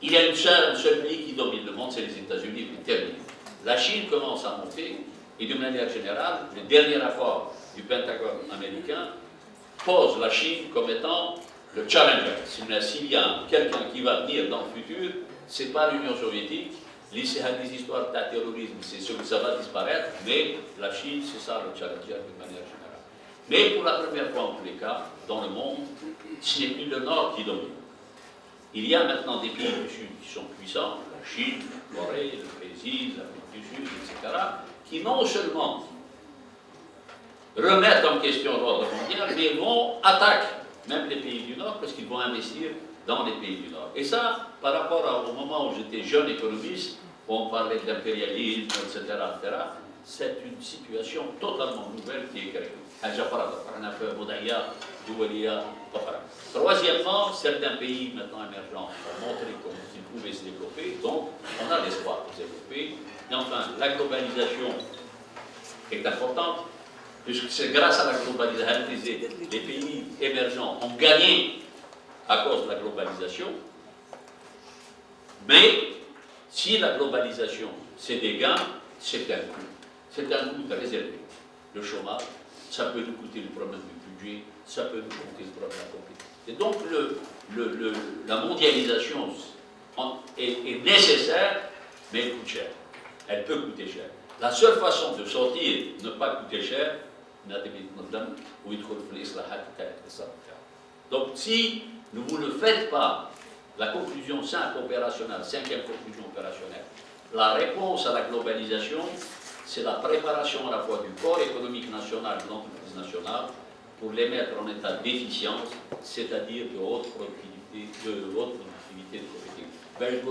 Il y a un seul pays qui domine le monde, c'est les États-Unis, puis terminé. La Chine commence à monter, et de manière générale, le dernier rapport du Pentagone américain pose la Chine comme étant le challenger. S'il y a quelqu'un qui va venir dans le futur, ce n'est pas l'Union soviétique. Les histoires de terrorisme, c'est sûr que ça va disparaître, mais la Chine, c'est ça le challenger de manière générale. Mais pour la première fois, en tous les cas, dans le monde, ce n'est plus le Nord qui domine. Il y a maintenant des pays du Sud qui sont puissants, la Chine, la Corée, le Brésil, l'Afrique du Sud, etc., qui non seulement remettent en question l'ordre mondial, mais vont attaquer même les pays du Nord, parce qu'ils vont investir dans les pays du Nord. Et ça, par rapport au moment où j'étais jeune économiste, où on parlait d'impérialisme, etc., c'est une situation totalement nouvelle qui est créée. Troisièmement, certains pays maintenant émergents ont montré qu'ils pouvaient se développer, donc on a l'espoir de se développer. Et enfin, la globalisation est importante, puisque c'est grâce à la globalisation que les pays émergents ont gagné à cause de la globalisation. Mais si la globalisation c'est des gains, c'est un coût. C'est un coût très élevé. Le chômage, ça peut nous coûter le problème du budget, ça peut nous coûter le problème de la compétitivité. Donc la mondialisation est nécessaire, mais elle coûte cher. Elle peut coûter cher. La seule façon de sortir, ne pas coûter cher, donc si vous ne faites pas la conclusion 5 opérationnelle, 5e conclusion opérationnelle, la réponse à la globalisation, c'est la préparation à la fois du corps économique national et de l'entreprise nationale pour les mettre en état d'efficience, c'est-à-dire de haute productivité, de compétitivité. Des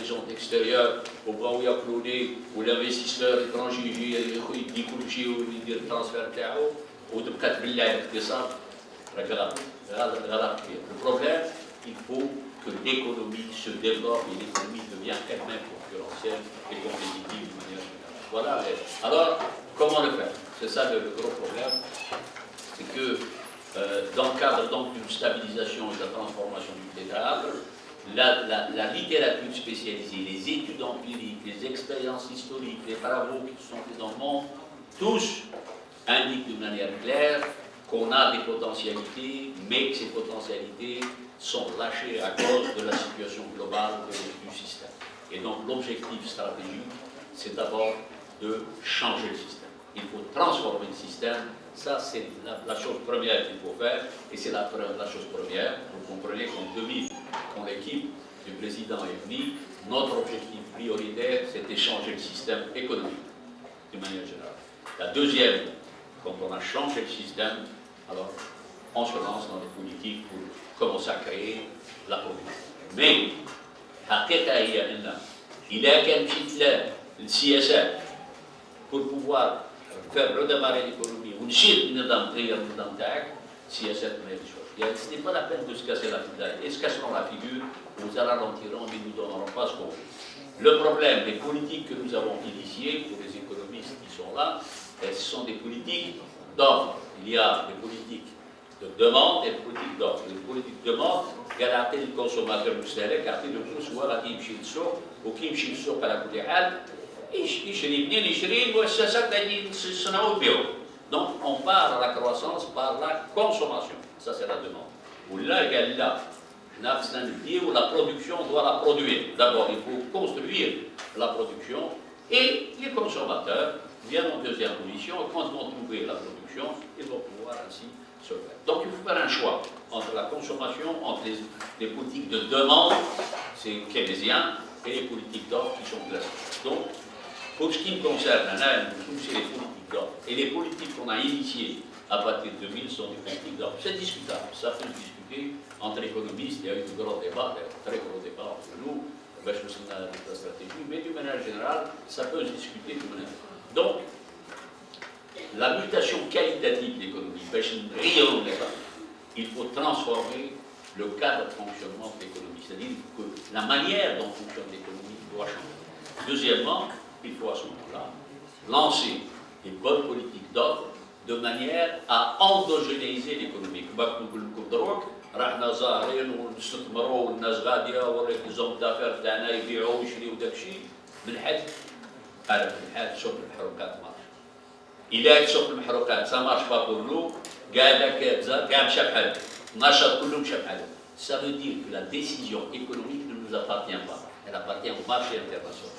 gens extérieurs, au bras où où l'investisseur étranger il dit qu'il transfert ou de 4 milliards de le problème, il faut que l'économie se développe et l'économie devient elle-même concurrentielle et compétitive de manière générale. Voilà. Alors, comment le faire? C'est ça le gros problème. C'est que dans le cadre d'une stabilisation et de la transformation du théâtre, la littérature spécialisée, les études empiriques, les expériences historiques, les travaux qui sont faits dans le monde, tous indiquent de manière claire qu'on a des potentialités, mais que ces potentialités sont lâchées à cause de la situation globale du système. Et donc l'objectif stratégique, c'est d'abord de changer le système. Il faut transformer le système. Ça, c'est la chose première qu'il faut faire, et c'est la chose première. Vous comprenez qu'en 2000, quand l'équipe du président est venue, notre objectif prioritaire, c'était changer le système économique, de manière générale. La deuxième, quand on a changé le système, alors on se lance dans les politiques pour commencer à créer la production. Mais, il y a qu'un petit le CSR pour pouvoir faire redémarrer l'économie, ou s'il y a cette première chose. Ce n'est pas la peine de se casser la figure. Ils se casseront la figure, nous la ralentiront, mais nous ne donnerons pas ce qu'on veut. Le problème des politiques que nous avons initiées, pour les économistes qui sont là, ce sont des politiques d'offre. Il y a des politiques de demande et des politiques d'offre. Les politiques de demande, garantir le consommateur مستهلك يعطي له فلوس هو غادي يمشي للسوق وكي يمشي للسوق على كل حال يشري منين يشري المؤسسات غادي يصنعوا ويبيعوا. Donc on part à la croissance par la consommation. Ça c'est la demande. ولا قال لا نفسنا نديو la production doit la produire. D'abord il faut construire la production et les consommateurs viennent en deuxième position. Quand ils vont trouver la production, ils vont pouvoir ainsi se faire. Donc il faut faire un choix entre la consommation, entre les politiques de demande, c'est keynésien, et les politiques d'offre qui sont classiques. Donc, pour ce qui me concerne, c'est les politiques d'offre. Et les politiques qu'on a initiées à partir de 2000 sont des politiques d'offre. C'est discutable, ça peut se discuter entre économistes. Il y a eu de grands débats, un très gros débat entre nous, je me souviens de la stratégie, mais d'une manière générale, ça peut se discuter de manière. Donc, la mutation qualitative de l'économie, il faut transformer le cadre de fonctionnement de l'économie, c'est-à-dire que la manière dont fonctionne l'économie doit changer. Deuxièmement, il faut à ce moment-là lancer des bonnes politiques d'offre de manière à endogénéiser l'économie. راحنا ظاهرين ونستثمروا والناس غاديه وريك الزوم دافير تاعنا يبيعوا ويشريوا داك الشيء من حد عارف من حد سوق المحروقات مارش. إلا سوق المحروقات سا مارش با بور نو كاع مشى بحال النشاط كله مشى بحال. Ça veut dire que la décision économique ne nous appartient pas, elle appartient au marché international.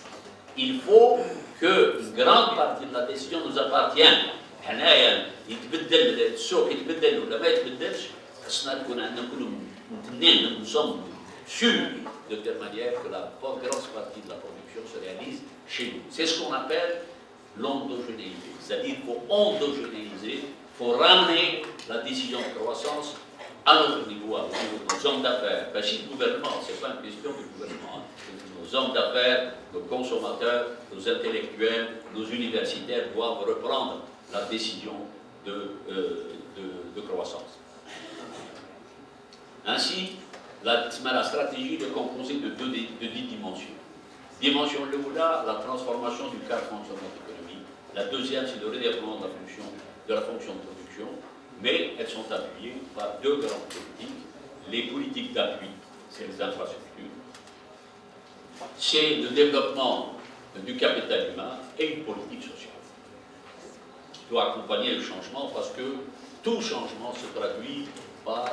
Il faut qu'une grande partie de la décision nous appartienne. حنايا يتبدل السوق يتبدل ولا ما يتبدلش خصنا نكون عندنا كلنا متنين nous sommes sûrs de telle manière que la grosse partie de la production se réalise chez nous. C'est ce qu'on appelle l'endogénéité. C'est-à-dire qu'il faut endogénéiser, il faut ramener la décision de croissance à notre niveau, à nos hommes d'affaires. Ben, si le gouvernement, ce n'est pas une question du gouvernement, nos hommes d'affaires, nos consommateurs, nos intellectuels, nos universitaires doivent reprendre la décision de croissance. Ainsi, la stratégie est composée de 10 dimensions. Dimension là, la transformation du cadre fonctionnement de l'économie. La deuxième, c'est le redéveloppement de la fonction de production, mais elles sont appuyées par deux grandes politiques. Les politiques d'appui, c'est les infrastructures, c'est le développement du capital humain et une politique sociale qui doit accompagner le changement parce que tout changement se traduit par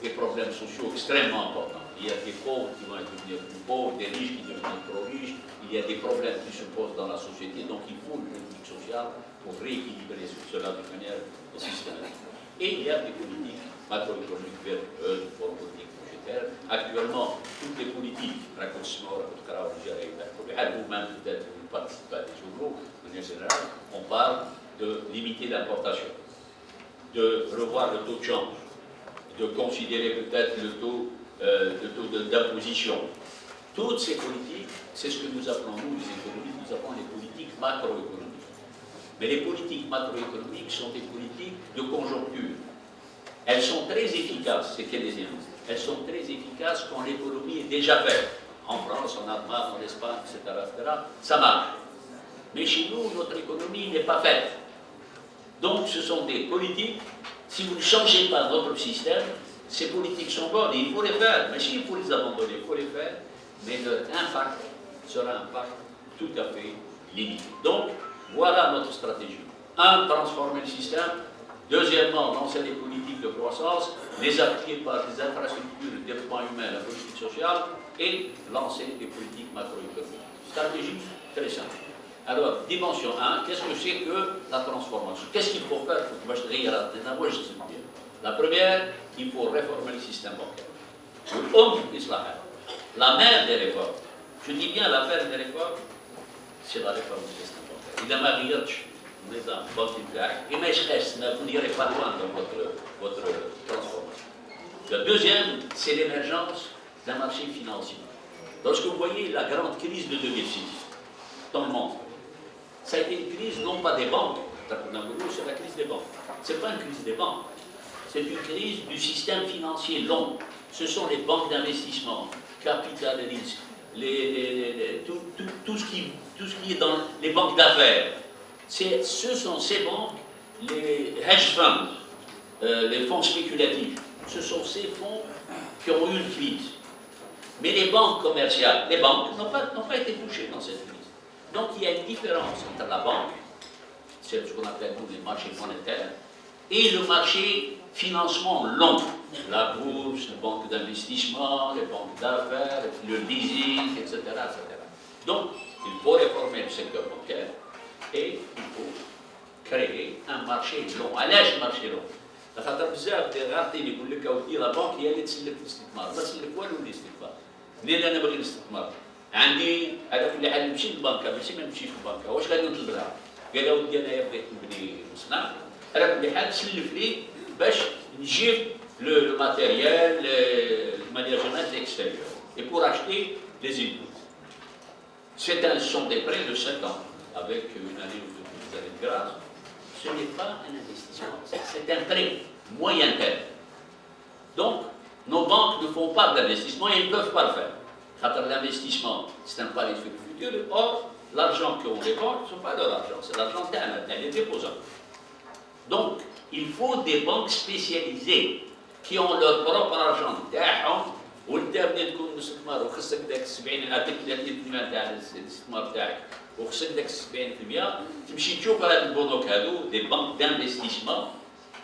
des problèmes sociaux extrêmement importants. Il y a des pauvres qui vont devenir plus pauvres, des riches qui deviennent trop riches, il y a des problèmes qui se posent dans la société, donc il faut une politique sociale pour rééquilibrer cela de manière systématique. Et il y a des politiques macroéconomiques vertueuses, des politiques budgétaires. Actuellement, toutes les politiques, vous-même peut-être vous participez à des journaux, de manière générale, on parle de limiter l'importation, de revoir le taux de change, de considérer peut-être le taux d'imposition. Toutes ces politiques, c'est ce que nous appelons, nous les économistes, nous appelons les politiques macroéconomiques. Mais les politiques macroéconomiques sont des politiques de conjoncture. Elles sont très efficaces, c'est keynésiennes. Elles sont très efficaces quand l'économie est déjà faite. En France, en Allemagne, en Espagne, etc., ça marche. Mais chez nous, notre économie n'est pas faite. Donc ce sont des politiques, si vous ne changez pas votre système, ces politiques sont bonnes et il faut les faire. Mais s'il faut les abandonner, il faut les faire, mais leur impact sera un impact tout à fait limité. Donc voilà notre stratégie. Un, transformer le système. Deuxièmement, lancer des politiques de croissance, les appuyer par des infrastructures, le développement humain, la politique sociale, et lancer des politiques macroéconomiques. Stratégie très simple. Alors, dimension 1, qu'est-ce que c'est que la transformation? Qu'est-ce qu'il faut faire pour que je te regarde? La première, il faut réformer le système bancaire. La mère des réformes. Je dis bien la mère des réformes, c'est la réforme du système bancaire. Il a marié et mais je reste, vous n'irez pas loin dans votre transformation. La deuxième, c'est l'émergence d'un marché financier. Lorsque vous voyez la grande crise de 2006 dans le monde, ça a été une crise non pas des banques, C'est la crise des banques. Ce n'est pas une crise des banques, c'est une crise du système financier long. Ce sont les banques d'investissement, capital risque, tout ce qui est dans les banques d'affaires. Ce sont ces banques, les hedge funds, les fonds spéculatifs. Ce sont ces fonds qui ont eu une crise. Mais les banques commerciales, les banques n'ont pas été touchées dans cette crise. Donc il y a une différence entre la banque, c'est ce qu'on appelle nous les marchés monétaires, et le marché financement long. La bourse, les banques d'investissement, les banques d'affaires, le leasing, etc., etc. Donc il faut réformer le secteur bancaire et il faut créer un marché long. علاش marché long؟ خاطر بزاف ديال غارتين يقول لك اودي لا بانك هي اللي تسلك الاستثمار، ما تسلك والو الاستثمار. منين انا باغي الاستثمار؟ عندي على كل حال نمشي للبنكه ماشي ما نمشيش للبنكه، واش غادي نطلب لها؟ قال اودي انايا بغيت نبني مصنع، على كل حال تسلف لي باش نجيب le matériel, le management extérieur, et pour acheter des inputs. Ce sont des prêts de 7 ans, avec une année ou 2 années de grâce. Ce n'est pas un investissement, c'est un prêt moyen terme. Donc, nos banques ne font pas d'investissement et elles ne peuvent pas le faire. Car l'investissement, c'est un pari sur le futur. Or, l'argent qu'on dépense, ce n'est pas de l'argent, c'est l'argent des déposants. Donc, il faut des banques spécialisées qui ont leur propre argent تاعهم وانت بديت تكون مستثمر وخصك داك 70 هذيك 30% تاع الاستثمار تاعك وخصك داك 70% تمشي تشوف هاد البنوك هادو دي بانك دانفستيسمون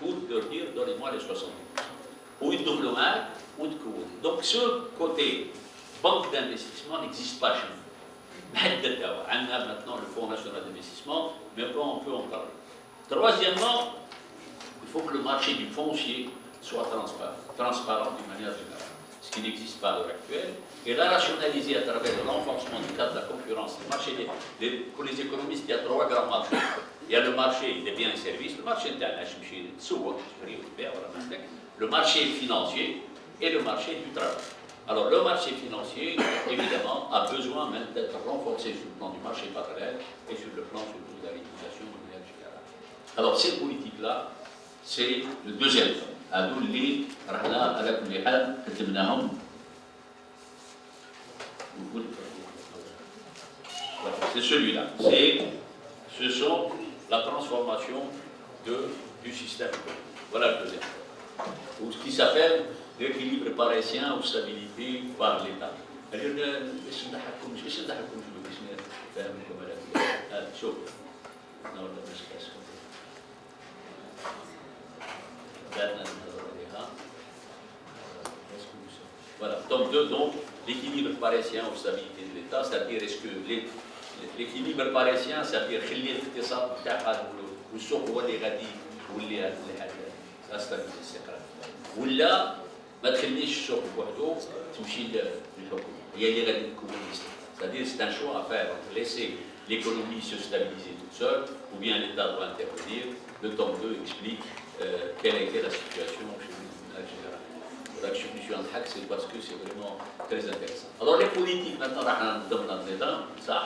pour leur dire donnez-moi les 60%. ويدخلوا معاك وتكون. Donc ce côté banque d'investissement n'existe pas chez nous. محدد دابا عندنا maintenant le Fonds national d'investissement mais on peut en parler. Troisièmement, il faut que le marché du foncier soit transparent d'une manière générale, ce qui n'existe pas à l'heure actuelle, et la rationaliser à travers le renforcement du cadre de la concurrence. Le marché pour les économistes, il y a 3 grands marchés. Il y a le marché des biens et services, le marché le marché financier et le marché du travail. Alors le marché financier, évidemment, a besoin même d'être renforcé sur le plan du marché parallèle et sur le plan de la régulation de manière générale. Alors ces politiques-là, c'est le deuxième point. هذو اللي رحنا على كل حال كتبناهم. C'est celui-là. Ce sont la transformation du système. Voilà le deuxième. Ou ce qui s'appelle l'équilibre parisien ou stabilité par l'État. Voilà, tome 2, donc, l'équilibre parisien ou stabilité de l'État, c'est-à-dire est-ce que l'équilibre parisien, c'est-à-dire خلي الاقتصاد بتاعها والسوق هو اللي غادي يولي استابيليتي الاستقرار ولا ما تخليش السوق بوحدو تمشي للحكومه هي اللي غادي تكون c'est-à-dire c'est un choix à faire entre laisser l'économie se stabiliser toute seule ou bien l'État doit intervenir. Le tome 2 explique quelle a été la situation chez nous en général. Je suis en trac, c'est parce que c'est vraiment très intéressant. Alors les politiques, maintenant, on a dans le débat, ça,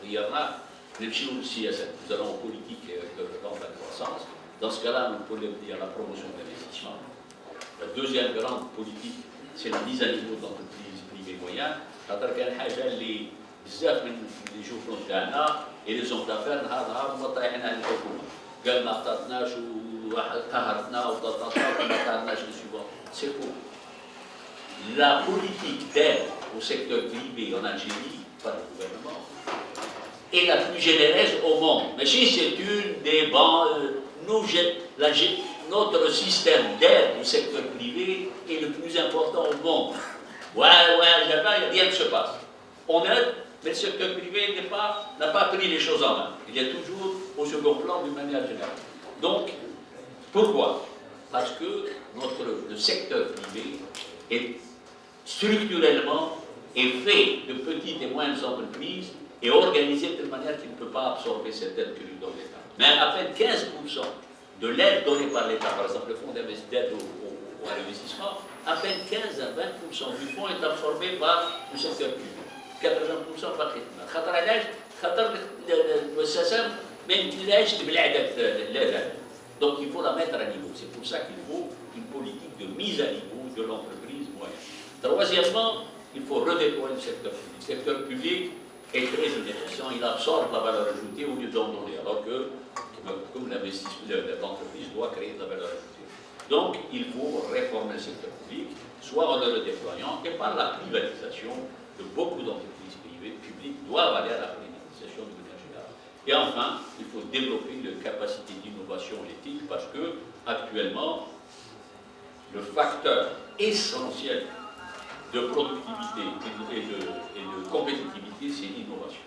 nous allons aux politiques de la croissance. Dans ce cas-là, nous pouvons dire la promotion de l'investissement. La deuxième grande politique, c'est la mise à niveau d'entreprises privées moyennes. بزاف من اللي يشوفوا تاعنا et les hommes d'affaires نهار ما طايحين على الحكومه قال ما اخترتناش وقهرتنا وضغطتنا وما طارناش للسوبر. C'est faux. La politique d'aide au secteur privé en Algérie par le gouvernement est la plus généreuse au monde. Mais si c'est une des banques, notre système d'aide au secteur privé est le plus important au monde. Rien ne se passe. On aide, mais le secteur privé n'a pas pris les choses en main. Il est toujours au second plan d'une manière générale. Donc, pourquoi? Parce que le secteur privé est structurellement fait de petites et moyennes entreprises et organisé de telle manière qu'il ne peut pas absorber cette aide que lui donne l'État. Mais à peine 15% de l'aide donnée par l'État, par exemple le fonds d'aide à l'investissement, à peine 15 à 20% du fonds est absorbé par le secteur privé. 80% par l'État. Le SSM ما يمكنلاش بالعدد لا. Donc il faut la mettre à niveau. C'est pour ça qu'il faut une politique de mise à niveau de l'entreprise moyenne. Troisièmement, il faut redéployer le secteur public. Le secteur public est très inefficient, il absorbe la valeur ajoutée au lieu d'en donner, alors que, comme l'entreprise doit créer de la valeur ajoutée. Donc il faut réformer le secteur public, soit en le redéployant et par la privatisation de beaucoup d'entreprises privées, publiques doivent aller à la privatisation de manière générale. Et enfin, il faut développer une capacité d'innovation éthique parce que, actuellement, le facteur essentiel de productivité et de compétitivité, c'est l'innovation.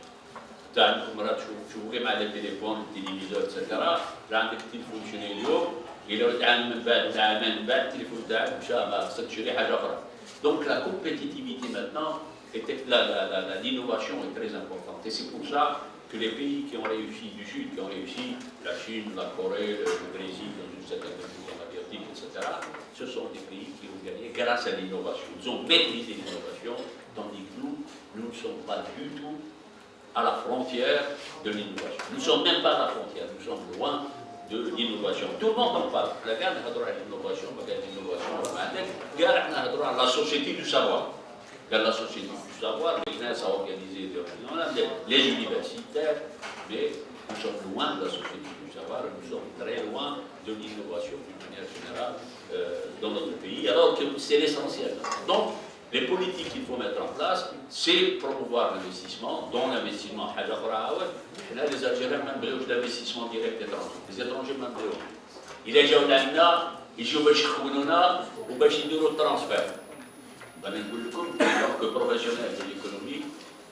تعرف مرات تشوفي مع التليفون التلفزيون اتسيتيرا عندك التليفون تشري اليوم إلا عام من بعد التليفون تاعك مشى ما خصك تشري حاجة أخرى. Donc la compétitivité maintenant, l'innovation est très importante. Et c'est pour ça que les pays qui ont réussi du Sud, qui ont réussi, la Chine, la Corée, le Brésil, dans une certaine mesure asiatique, etc., ce sont des pays qui ont gagné grâce à l'innovation. Ils ont maîtrisé l'innovation, tandis que nous ne sommes pas du tout à la frontière de l'innovation. Nous ne sommes même pas à la frontière, nous sommes loin de l'innovation. Tout le monde en parle. La garde a l'innovation, la société du savoir. Dans la société du savoir, les gens ont organisé des réunions, les universitaires, mais nous sommes loin de la société du savoir, nous sommes très loin de l'innovation d'une manière générale dans notre pays, alors que c'est l'essentiel. Donc, les politiques qu'il faut mettre en place, c'est promouvoir l'investissement, dont l'investissement les Algériens n'ont d'investissement direct étranger. Les étrangers n'ont pas. Il y a des gens qui jouent au Bachidou au transfert. أنا نقول لكم que professionnel de l'économie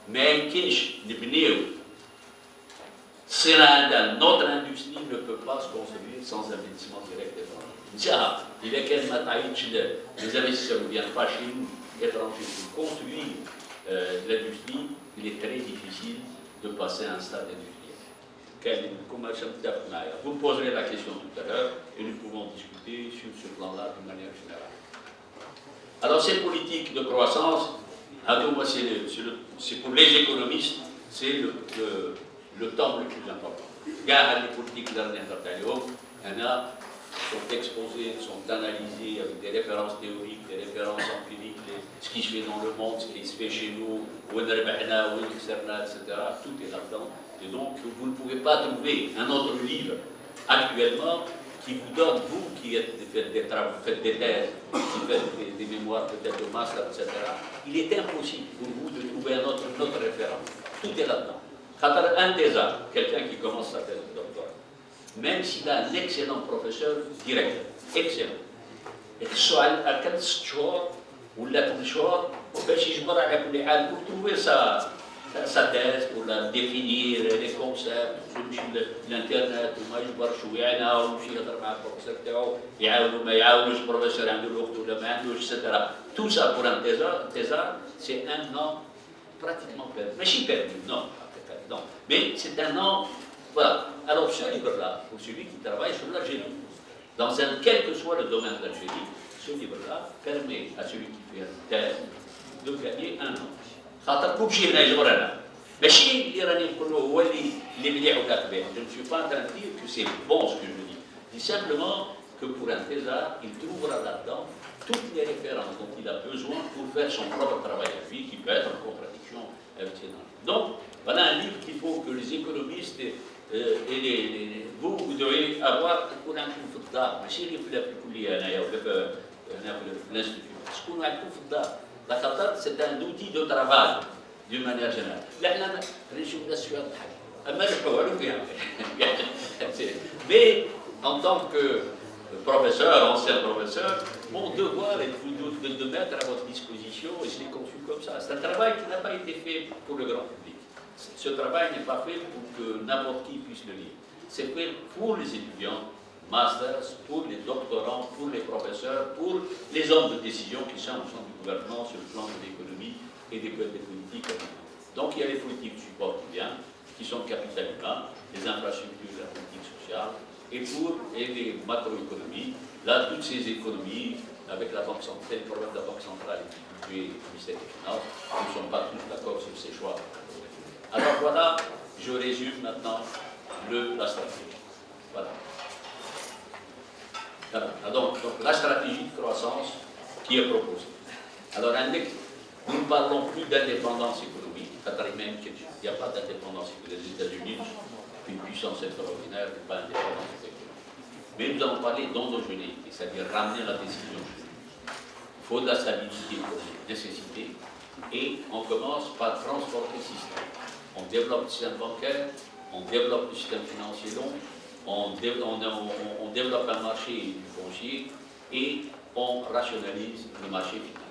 ما يمكنش نبنيو صناعة. Notre industrie ne peut pas se construire sans investissement direct étranger. إذا كان ما تعيطش les investisseurs ne viennent pas chez nous étrangers pour construire l'industrie, il est très difficile de passer à un stade industriel. Vous me poserez la question tout à l'heure et nous pouvons discuter sur ce plan-là d'une manière générale. Alors ces politiques de croissance, c'est pour les économistes, c'est le temps le plus important. Les politiques sont exposées, sont analysées avec des références théoriques, des références empiriques, ce qui se fait dans le monde, ce qui se fait chez nous, etc. Tout est là-dedans. Et donc vous ne pouvez pas trouver un autre livre actuellement qui vous donne, vous qui faites des travaux, faites des thèses, qui faites des mémoires peut-être de master, etc., il est impossible pour vous de trouver une autre référence. Tout est là-dedans. Un thésard, quelqu'un qui commence sa thèse de doctorat, même s'il a un excellent professeur direct, excellent, السؤال أكد 6 شهور ولا 8 شهور باش يجبر على كل حال pour trouver sa thèse, pour la définir, les concepts, l'internet, وما يجبر شويه يعناو يمشي يهضر مع البروفيسور تاعو يعاونوا ما يعاونوش البروفيسور عنده الوقت ولا ما عندوش etc. Tout ça pour un thésard, c'est un an pratiquement perdu. ماشي perdu, non, mais c'est un an. Voilà. Alors ce livre-là, pour celui qui travaille sur l'Algérie, quel que soit le domaine de l'Algérie, ce livre-là permet à celui qui fait une thèse de gagner un an. خاطر كل شيء هنا يجبر انا ماشي اللي راني نقول له هو اللي مليح وكاتبه. Je ne suis pas en train de dire que c'est bon ce que je dis. Je dis simplement que pour un thésard, il trouvera là-dedans toutes les références dont il a besoin pour faire son propre travail à lui, qui peut être en contradiction avec ses enjeux. Donc, voilà un livre qu'il faut que les économistes et vous devez avoir تكون عندكم في الدار ماشي اللي في الكليه هنايا ولا في الانستيتيوت تكونوا عندكم في الدار. La خاطر c'est un outil de travail d'une manière générale. لا احنا نشوف الناس شويه تضحك اما نحكوا على فيها. Mais en tant que professeur, ancien professeur, mon devoir est de mettre à votre disposition, et je l'ai conçu comme ça. C'est un travail qui n'a pas été fait pour le grand public. Ce travail n'est pas fait pour que n'importe qui puisse le lire. C'est fait pour les étudiants, masters, pour les doctorants, pour les professeurs, pour les hommes de décision qui sont au sein du gouvernement sur le plan de l'économie et des politiques. Donc il y a les politiques de support qui viennent, qui sont capital humain, les infrastructures de la politique sociale, et les macroéconomies. Là, toutes ces économies, avec la Banque centrale, le problème de la Banque centrale et du budget du ministère des Finances, nous ne sommes pas tous d'accord sur ces choix. Alors voilà, je résume maintenant la stratégie. Voilà. Donc, la stratégie de croissance qui est proposée. Alors, nous ne parlons plus d'indépendance économique. Il n'y a pas d'indépendance économique. Les États-Unis, une puissance extraordinaire, n'est pas indépendance économique. Mais nous allons parler d'endogénéité, c'est-à-dire ramener la décision. Il faut de la stabilité économique, nécessité, et on commence par transformer le système. On développe le système bancaire, on développe le système financier long, on développe un marché du foncier et on rationalise le marché final.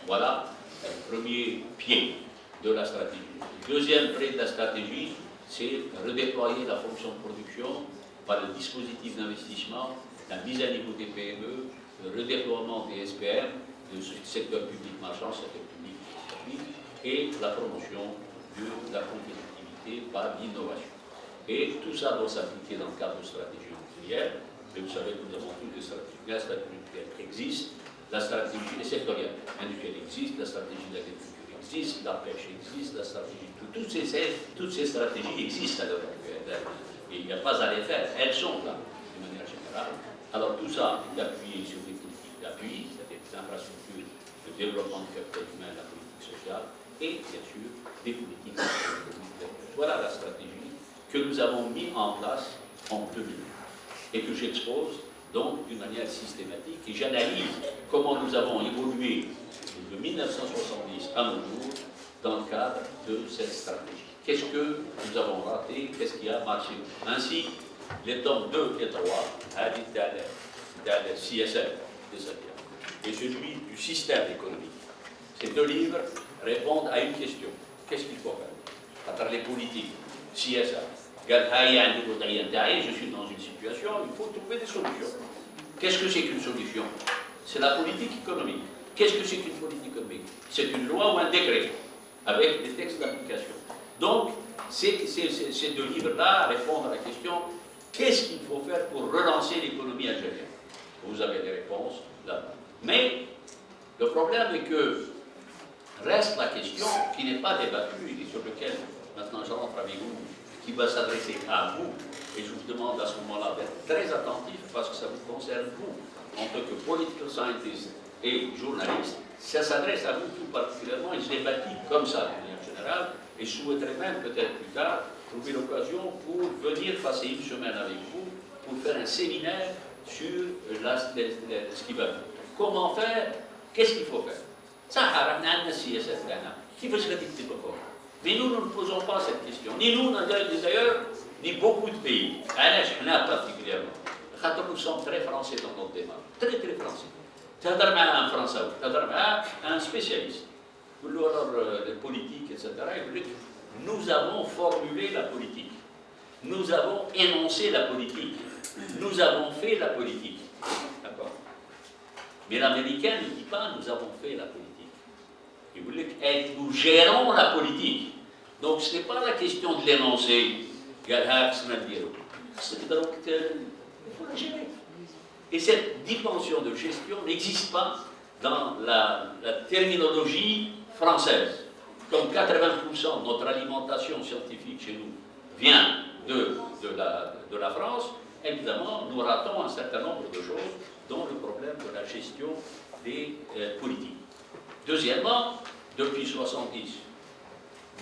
Voilà le premier pied de la stratégie. Le deuxième pied de la stratégie, c'est redéployer la fonction de production par le dispositif d'investissement, la mise à niveau des PME, le redéploiement des SPM, du secteur public marchand, secteur public et la promotion de la compétitivité par l'innovation. Et tout ça doit s'appliquer dans le cadre de stratégie industrielle. Mais vous savez que nous avons toutes les stratégies. La stratégie industrielle existe, la stratégie sectorielle industrielle existe, la stratégie de l'agriculture existe, la pêche existe, la stratégie... Toutes ces stratégies existent à l'heure actuelle. Et il n'y a pas à les faire. Elles sont là, de manière générale. Alors tout ça est appuyé sur des politiques d'appui, c'est-à-dire des infrastructures de développement du capital humain, la politique sociale, et bien sûr des politiques économiques. Voilà la stratégie que nous avons mis en place en 2000 et que j'expose donc d'une manière systématique et j'analyse comment nous avons évolué de 1970 à nos jours dans le cadre de cette stratégie. Qu'est-ce que nous avons raté? Qu'est-ce qui a marché? Ainsi, les tomes 2 et 3 dans le CSR et celui du système économique. Ces deux livres répondent à une question. Qu'est-ce qu'il faut faire? À travers les politiques, CSR. Je suis dans une situation, il faut trouver des solutions. Qu'est-ce que c'est qu'une solution? C'est la politique économique. Qu'est-ce que c'est qu'une politique économique? C'est une loi ou un décret, avec des textes d'application. Donc, ces deux livres-là répondent à la question, qu'est-ce qu'il faut faire pour relancer l'économie algérienne? Vous avez des réponses là-bas. Mais, le problème est que reste la question qui n'est pas débattue et sur laquelle, maintenant je rentre avec vous, qui va s'adresser à vous, et je vous demande à ce moment-là d'être très attentif parce que ça vous concerne vous, en tant que political scientist et journaliste, ça s'adresse à vous tout particulièrement, et je l'ai bâti comme ça, de manière générale, et je souhaiterais même peut-être plus tard trouver l'occasion pour venir passer une semaine avec vous, pour faire un séminaire sur ce qui va venir. Comment faire? Qu'est-ce qu'il faut faire? Ça, qui veut se redicter pourquoi? Mais nous, nous ne posons pas cette question. Ni nous, d'ailleurs, ni beaucoup de pays. Particulièrement. Nous sommes très français dans notre démarche. Très, très français. Tu as un Français, tu as un spécialiste. Alors, les politiques, etc. Nous avons formulé la politique. Nous avons énoncé la politique. Nous avons fait la politique. D'accord? Mais l'Américain ne dit pas nous avons fait la politique. Il voulait que nous gérons la politique. Donc ce n'est pas la question de l'énoncer. Il faut la gérer. Et cette dimension de gestion n'existe pas dans la terminologie française. Comme 80% de notre alimentation scientifique chez nous vient de la France, évidemment, nous ratons un certain nombre de choses, dont le problème de la gestion des politiques. Deuxièmement, depuis 70,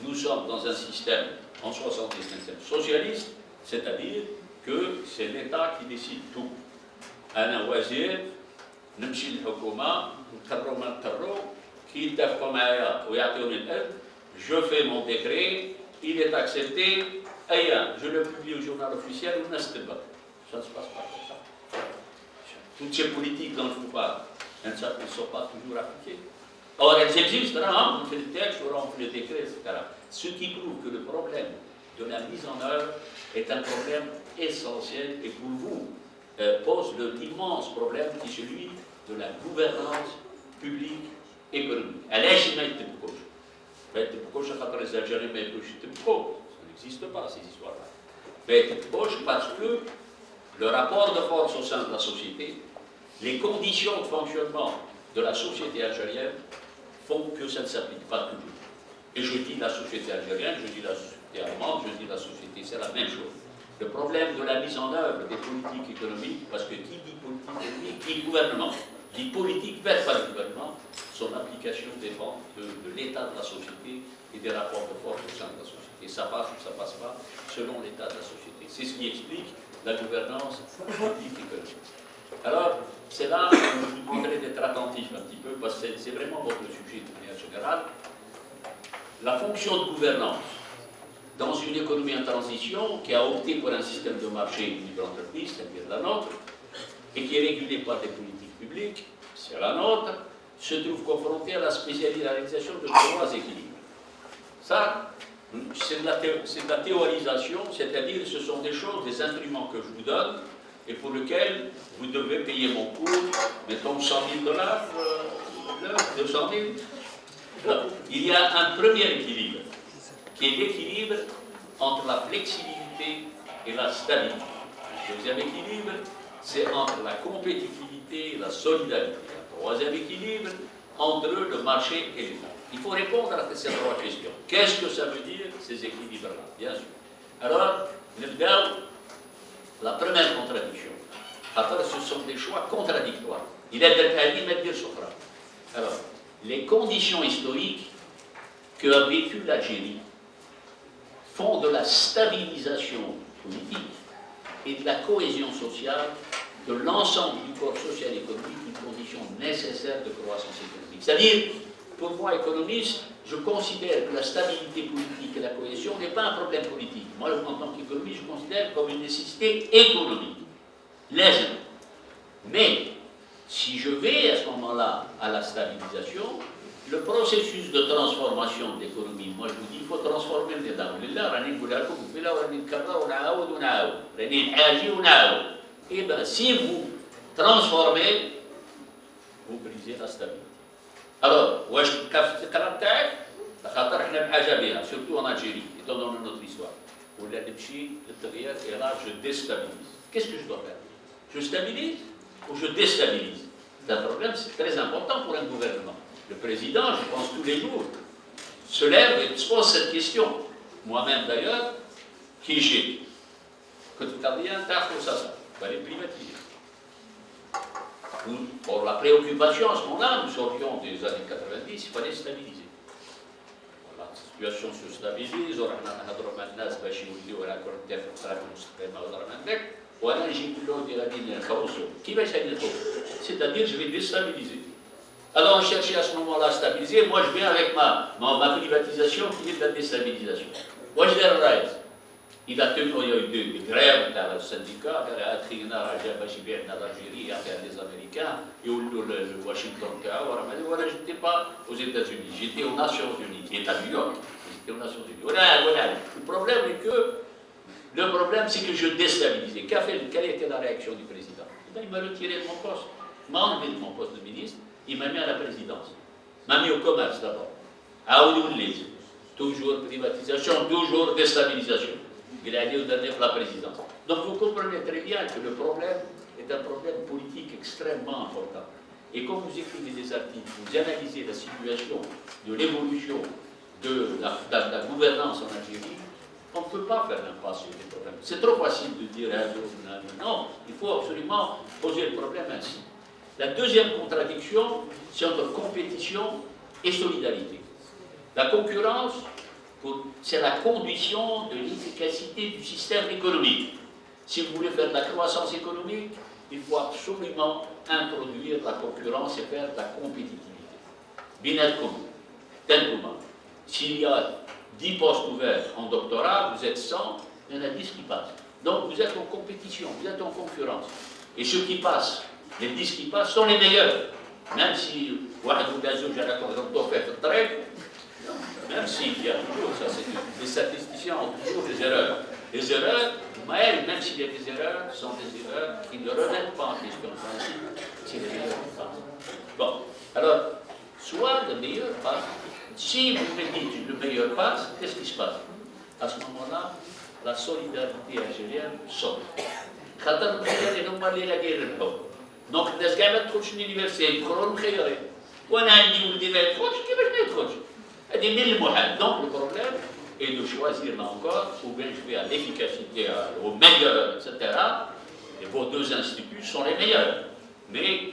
nous sommes dans un système, en 70, un système socialiste, c'est-à-dire que c'est l'État qui décide tout. Un wazir, نمشي للحكومة نقرروا ما نقرروا كي يتفقوا معايا ويعطيوني الأرض je fais mon décret, il est accepté, je le publie au journal officiel ou ça ne se passe pas comme ça. Toutes ces politiques dont je vous parle, elles ne sont pas toujours appliquées. Or, elles existent, on fait le texte, on fait le décret, etc. Ce qui prouve que le problème de la mise en œuvre est un problème essentiel et pour vous pose l'immense problème qui est celui de la gouvernance publique économique. Ça n'existe pas, ces histoires-là. Parce que le rapport de force au sein de la société, les conditions de fonctionnement de la société algérienne font que ça ne s'applique pas toujours. Et je dis la société algérienne, je dis la société allemande, je dis la société, c'est la même chose. le problème de la mise en œuvre des politiques économiques, parce que qui dit politique économique dit gouvernement, dit politique faite par le gouvernement, son application dépend de l'état de la société et des rapports de force au sein de la société. Et ça passe ou ça passe pas selon l'état de la société. C'est ce qui explique la gouvernance politique économique. Alors, c'est là où je vous demanderai d'être attentif un petit peu, parce que c'est vraiment votre sujet de manière générale. La fonction de gouvernance dans une économie en transition qui a opté pour un système de marché et de libre entreprise, c'est-à-dire la nôtre, et qui est régulé par des politiques publiques, c'est la nôtre, se trouve confrontée à la spécialisation de trois équilibres. Ça, c'est de la théorisation, c'est-à-dire ce sont des choses, des instruments que je vous donne et pour lesquels vous devez payer mon cours, mettons $100 000 l'heure, 200 000. Alors, il y a un premier équilibre, qui est l'équilibre entre la flexibilité et la stabilité. Le deuxième équilibre, c'est entre la compétitivité et la solidarité. Le troisième équilibre, entre le marché et l'État. Il faut répondre à ces trois questions. Qu'est-ce que ça veut dire, ces équilibres-là? Bien sûr. Alors, la première contradiction. Après, ce sont des choix contradictoires. Il est d'Al-Tahdi Medbir Soufra. Alors, les conditions historiques que a vécu l'Algérie font de la stabilisation politique et de la cohésion sociale de l'ensemble du corps social et économique une condition nécessaire de croissance économique. C'est-à-dire, pour moi, économiste, je considère que la stabilité politique et la cohésion n'est pas un problème politique. Moi, en tant qu'économiste, je considère comme une nécessité économique. Mais, si je vais à ce moment-là à la stabilisation, le processus de transformation de l'économie, moi je vous dis, il faut transformer le débat. Et bien, si vous transformez, vous brisez la stabilité. Alors, surtout en Algérie, étant dans notre histoire, et là, je déstabilise. Qu'est-ce que je dois faire? Je stabilise ou je déstabilise? C'est un problème, c'est très important pour un gouvernement. Le président, je pense tous les jours, se lève et se pose cette question. Moi-même d'ailleurs, qui j'ai? Que tout à bien, ça, il fallait privatiser. Pour la préoccupation à ce moment-là, nous sortions des années 90, il fallait stabiliser. La situation se stabilise, on a c'est-à-dire je vais déstabiliser. Alors on cherchait à ce moment-là à stabiliser, moi je viens avec ma privatisation qui est de la déstabilisation. Moi je l'ai. Il a tenu, il y a eu des grèves dans le syndicat, il a attiré l'Algérie affaire des Américains, et le Washington, je n'étais pas aux États-Unis, j'étais aux Nations Unies, qui est à New York, j'étais aux Nations Unies. Voilà. Le problème c'est que je déstabilisais. Quelle était la réaction du président? Il m'a retiré de mon poste, il m'a enlevé de mon poste de ministre, il m'a mis à la présidence, il m'a mis au commerce d'abord, à Ouloulise, toujours privatisation, toujours déstabilisation. Il a allé au dernier pour la présidence. Donc vous comprenez très bien que le problème est un problème politique extrêmement important. Et quand vous écrivez des articles, vous analysez la situation de l'évolution de la gouvernance en Algérie, on ne peut pas faire l'impasse sur les problèmes. C'est trop facile de dire non, il faut absolument poser le problème ainsi. La deuxième contradiction, c'est entre compétition et solidarité. La concurrence, c'est la condition de l'efficacité du système économique. Si vous voulez faire de la croissance économique, il faut absolument introduire la concurrence et faire de la compétitivité. Bien commun, tel comment. S'il y a 10 postes ouverts en doctorat, vous êtes 100, il y en a 10 qui passent. Donc vous êtes en compétition, vous êtes en concurrence. Et ceux qui passent, les 10 qui passent, sont les meilleurs. Même si, même s'il y a toujours, ça c'est les statisticiens ont toujours des erreurs. Les erreurs, même s'il y a des erreurs, sont des erreurs qui ne remettent pas en question le principe, c'est les meilleurs qui passent. Bon, alors, soit le meilleur passe. Si vous me dites le meilleur passe, qu'est-ce qui se passe? À ce moment-là, la solidarité algérienne sort. Donc, الناس كاع ما تدخلش اليونيفرسيتي يدخلوا مخيرين. وانا عندي ولدي ما يدخلش كيفاش ما يدخلش؟ هذه من المحال. Donc le problème, et de choisir là encore, ou bien je vais à l'efficacité, au meilleur, etc. Et vos deux instituts sont les meilleurs. Mais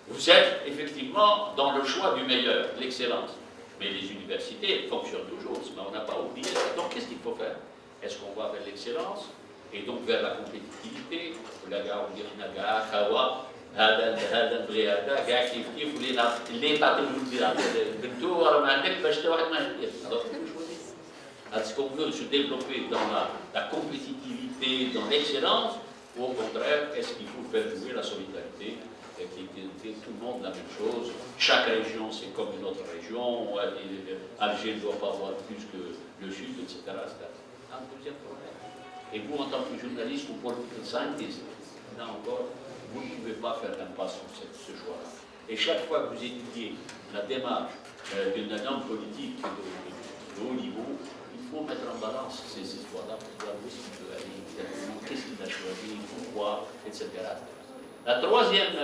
vous êtes effectivement dans le choix du meilleur, l'excellence. Mais les universités fonctionnent toujours, mais on n'a pas oublié ça. Donc qu'est-ce qu'il faut faire? Est-ce qu'on va vers l'excellence et donc vers la compétitivité? هذا نبغي هذا كاع كيف كيف اللي تعطي الولد بنتو راه ما عندك باش حتى واحد ما يدير. Est-ce qu'on veut se développer dans la compétitivité, dans l'excellence, ou au contraire, est-ce qu'il faut faire jouer la solidarité, qui tout le monde la même chose? Chaque région, c'est comme une autre région, Alger ne doit pas avoir plus que le Sud, etc. C'est un deuxième problème. Et vous, en tant que journaliste ou political scientist, là encore, vous ne pouvez pas faire l'impasse sur ce choix-là. Et chaque fois que vous étudiez la démarche d'un homme politique de haut niveau, il faut mettre en balance ces histoires-là pour voir où est-ce qu'il peut aller, qu'est-ce qu'il a choisi, pourquoi, etc. La troisième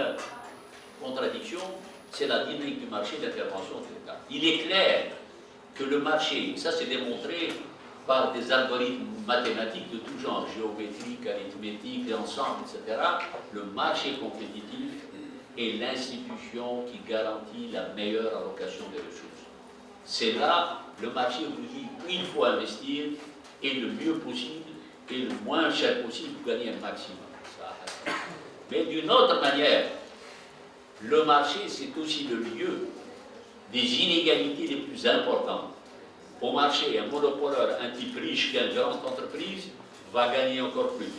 contradiction, c'est la dynamique du marché d'intervention de l'État. Il est clair que le marché, ça c'est démontré par des algorithmes mathématiques de tout genre, géométrique, arithmétique, ensemble, etc., le marché compétitif est l'institution qui garantit la meilleure allocation des ressources. C'est là, le marché vous dit où il faut investir, et le mieux possible, et le moins cher possible pour gagner un maximum. Mais d'une autre manière, le marché, c'est aussi le lieu des inégalités les plus importantes. Au marché, un monopoleur, un type riche qui a une grande entreprise, va gagner encore plus.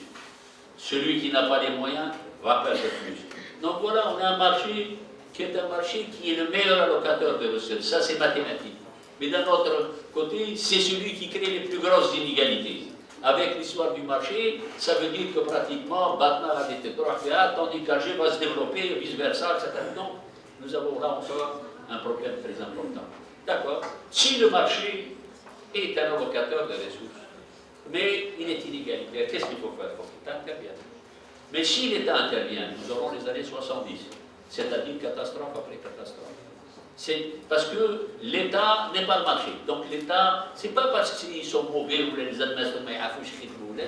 Celui qui n'a pas les moyens va perdre plus. Donc voilà, on a un marché qui est le meilleur allocateur de ressources. Ça, c'est mathématique. Mais d'un autre côté, c'est celui qui crée les plus grosses inégalités. Avec l'histoire du marché, ça veut dire que pratiquement, Batna a été tandis qu'Alger va se développer, et vice-versa, etc. Donc, nous avons là encore un problème très important. D'accord? Si le marché est un allocateur de ressources, mais il est inégalitaire, qu'est-ce qu'il faut faire? Il faut que l'État intervienne. Mais si l'État intervient, nous aurons les années 70, c'est-à-dire catastrophe après catastrophe. C'est parce que l'État n'est pas le marché. Donc l'État, c'est pas parce qu'ils sont mauvais ou les administrateurs,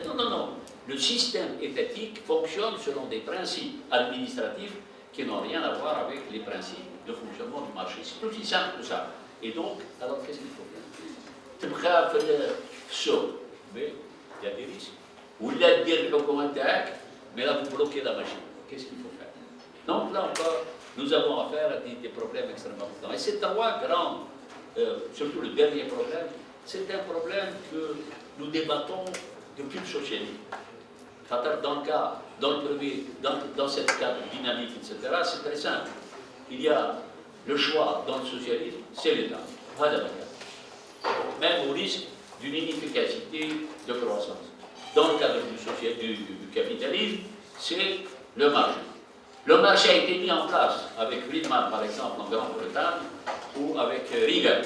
non, non, non. Le système étatique fonctionne selon des principes administratifs qui n'ont rien à voir avec les principes de fonctionnement du marché. C'est aussi simple que ça. Et donc, alors qu'est-ce qu'il faut faire? Tu faire mais il y a des risques. Ou il y a des mais là vous bloquez la machine. Qu'est-ce qu'il faut faire? Donc là encore, nous avons affaire à des problèmes extrêmement importants. Et ces trois grands, surtout le dernier problème, c'est un problème que nous débattons depuis le socialisme. Dans cette cadre dynamique, etc., c'est très simple. Il y a le choix dans le socialisme, c'est l'État. Même au risque d'une inefficacité de croissance. Dans le cadre du capitalisme, c'est le marché. Le marché a été mis en place avec Friedman, par exemple, en Grande-Bretagne, ou avec Reagan,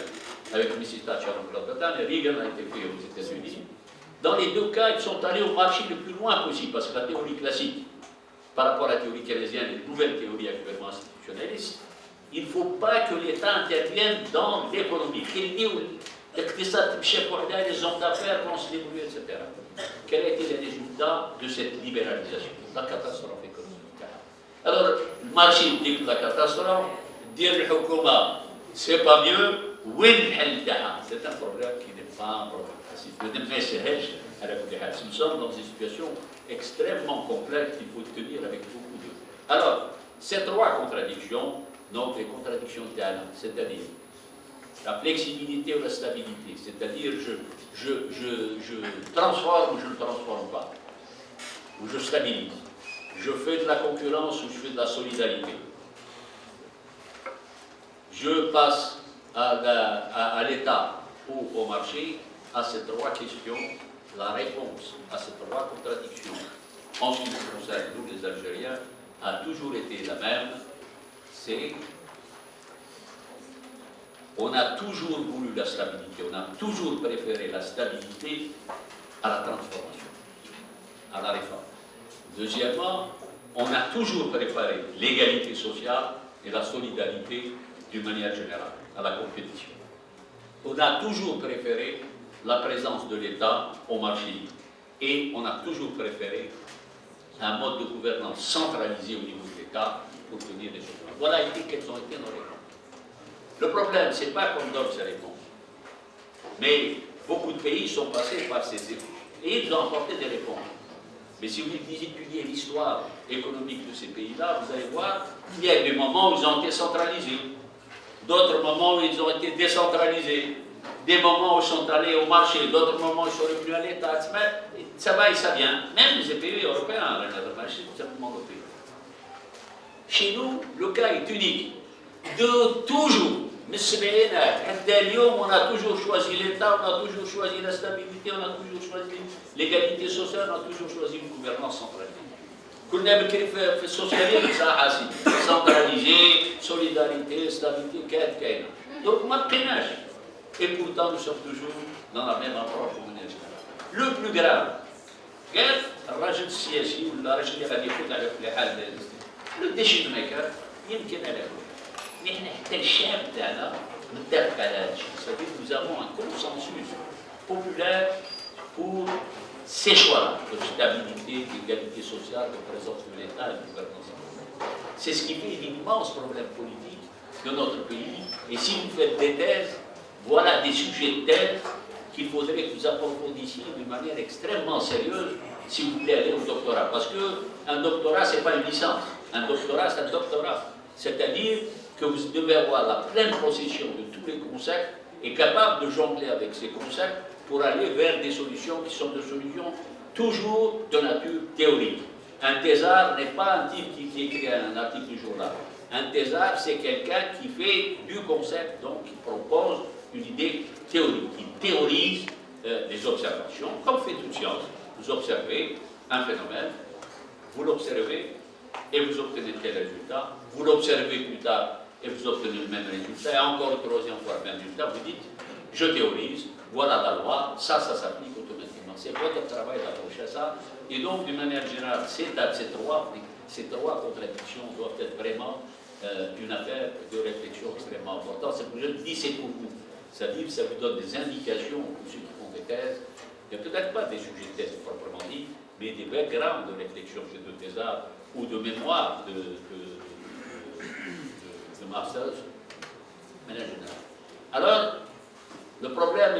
avec M. Thatcher en Grande-Bretagne, et Reagan a été fait aux États-Unis. Dans les deux cas, ils sont allés au marché le plus loin possible, parce que la théorie classique, par rapport à la théorie keynésienne et de nouvelles théories actuellement institutionnalistes, il ne faut pas que l'État intervienne dans l'économie. Les hommes d'affaires vont se débrouiller, etc. Quel a été le résultat de cette libéralisation? La catastrophe économique. Alors, le marché dit que la catastrophe, dire le Hukuma, c'est pas mieux, c'est un problème qui n'est pas un problème facile. Nous sommes dans une situation extrêmement complexe qu'il faut tenir avec beaucoup de. Alors, ces trois contradictions, donc les contradictions de talent, c'est-à-dire la flexibilité ou la stabilité, c'est-à-dire je transforme ou je ne transforme pas, ou je stabilise. Je fais de la concurrence ou je fais de la solidarité. Je passe à l'État ou au marché. À ces trois questions, la réponse à ces trois contradictions, en ce qui nous concerne, nous les Algériens, a toujours été la même. C'est on a toujours voulu la stabilité, on a toujours préféré la stabilité à la transformation, à la réforme. Deuxièmement, on a toujours préparé l'égalité sociale et la solidarité d'une manière générale, à la compétition. On a toujours préféré la présence de l'État au marché libre. Et on a toujours préféré un mode de gouvernance centralisé au niveau de l'État pour tenir les choses. Voilà quelles ont été nos réponses. Le problème, ce n'est pas qu'on donne ces réponses, mais beaucoup de pays sont passés par ces efforts et ils ont apporté des réponses. Mais si vous étudiez l'histoire économique de ces pays-là, vous allez voir qu'il y a des moments où ils ont été centralisés, d'autres moments où ils ont été décentralisés, des moments où ils sont allés au marché, d'autres moments où ils sont revenus à l'État. Ça va et ça vient. Même les pays européens, c'est simplement le pays. Chez nous, le cas est unique. De toujours, on a toujours choisi l'État, on a toujours choisi la stabilité, on a toujours choisi l'égalité sociale, on a toujours choisi une gouvernance centralisée. كنا بكري في السوسياليزم صراحه centralisé, solidarité, stabilité, كاينه. Donc ما بقيناش. Et pourtant nous sommes toujours dans la même approche de manière générale. Le plus grave, قال الراجل السياسي ولا الراجل اللي غادي يفوت على كل حال لو ديسيجن ميكر يمكن على كل. نحن حتى الشعب تاعنا متفق على هذا الشيء. C'est-à-dire que nous avons un consensus populaire pour ces choix de stabilité, d'égalité sociale, de présence de l'État et de gouvernance. C'est ce qui fait l'immense problème politique de notre pays. Et si vous faites des thèses, voilà des sujets de thèse qu'il faudrait que vous approfondissiez d'une manière extrêmement sérieuse si vous voulez aller au doctorat. Parce qu'un doctorat, ce n'est pas une licence. Un doctorat, c'est un doctorat. C'est-à-dire que vous devez avoir la pleine possession de tous les concepts et capable de jongler avec ces concepts pour aller vers des solutions qui sont des solutions toujours de nature théorique. Un thésard n'est pas un type qui écrit un article du journal. Un thésard, c'est quelqu'un qui fait du concept, donc qui propose une idée théorique, qui théorise les observations, comme fait toute science. Vous observez un phénomène, vous l'observez et vous obtenez tel résultat, vous l'observez plus tard et vous obtenez le même résultat, et encore une troisième fois le même résultat, vous dites, je théorise, voilà la loi, ça s'applique automatiquement. C'est votre travail d'approcher à ça. Et donc, d'une manière générale, ces trois contradictions doivent être vraiment une affaire de réflexion extrêmement importante. C'est pour je le dis, c'est pour vous. C'est-à-dire que ça vous donne des indications pour ceux qui font des thèses. Il n'y a peut-être pas des sujets de thèse proprement dit, mais des backgrounds de réflexion chez de thésards ou de mémoire de masters, de manière générale. Alors, le problème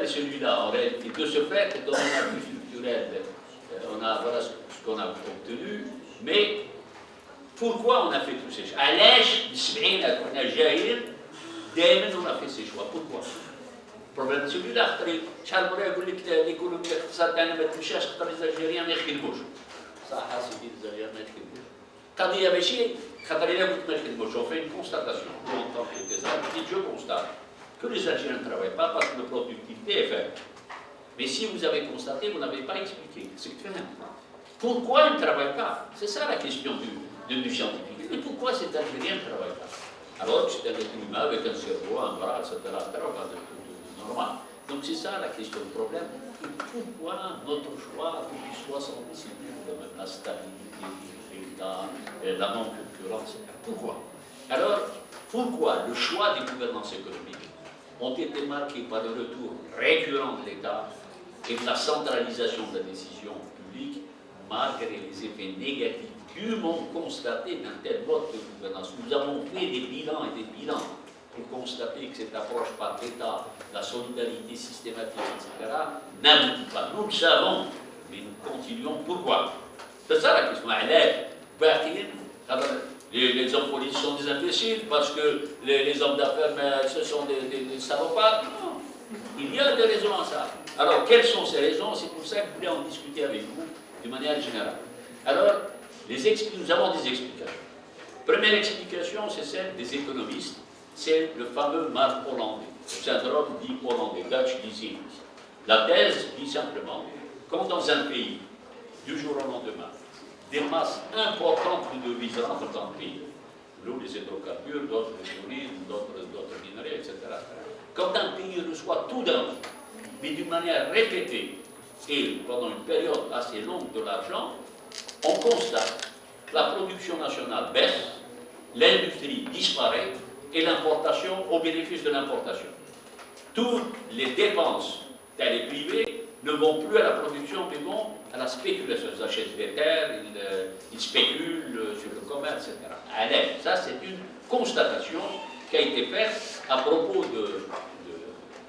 est celui-là, en réalité, de ce fait, dans un plus structurel, on a, voilà ce qu'on a obtenu, mais pourquoi on a fait tous ces choix? علاش بالسبعين كنا جايين دائما on a fait ces choix. Pourquoi? Le problème est celui-là. شحال مرة يقول لك l'économie الاقتصاد تاعنا ما تمشاش خاطر الجزائريين ما يخدموش. صح سيدي الجزائريين ما يخدموش. قضية ماشي خاطر إلا قلت ما يخدموش. On fait une constatation en tant que thésard. Je constate que les Algériens ne travaillent pas parce que la productivité est faible. Mais si vous avez constaté, vous n'avez pas expliqué. C'est clair. Pourquoi ils ne travaillent pas? C'est ça la question du scientifique. Et pourquoi cet Algérien ne travaille pas? Alors c'est un être humain avec un cerveau, un bras, etc. Normal. Donc c'est ça la question du problème. Pourquoi notre choix pour qu'il soit sans discipline, même la stabilité, la non-concurrence? Pourquoi? Alors, pourquoi le choix des gouvernances économiques ont été marqués par le retour récurrent de l'État et de la centralisation de la décision publique, malgré les effets négatifs dûment constatés d'un tel mode de gouvernance? Nous avons fait des bilans et des bilans pour constater que cette approche par l'État, la solidarité systématique, etc., n'aboutit pas. Nous le savons, mais nous continuons. Pourquoi? C'est ça la question. Les hommes politiques sont des imbéciles parce que les hommes d'affaires, ce sont des salopards. Non, il y a des raisons à ça. Alors, quelles sont ces raisons? C'est pour ça que je voulais en discuter avec vous de manière générale. Alors, nous avons des explications. Première explication, c'est celle des économistes. C'est le fameux mal hollandais, le syndrome dit hollandais, Dutch disease. La thèse dit simplement, quand dans un pays, du jour au lendemain, des masses importantes de devises rentrent dans le pays, l'eau, les hydrocarbures, d'autres les tourismes, d'autres minerais, etc. Quand un pays reçoit tout d'un coup, mais d'une manière répétée, et pendant une période assez longue de l'argent, on constate que la production nationale baisse, l'industrie disparaît, et l'importation au bénéfice de l'importation. Toutes les dépenses telles et privées ne vont plus à la production, mais vont à la spéculation. Ils achètent des terres, ils spéculent sur le commerce, etc. Allez, ça c'est une constatation qui a été faite à propos de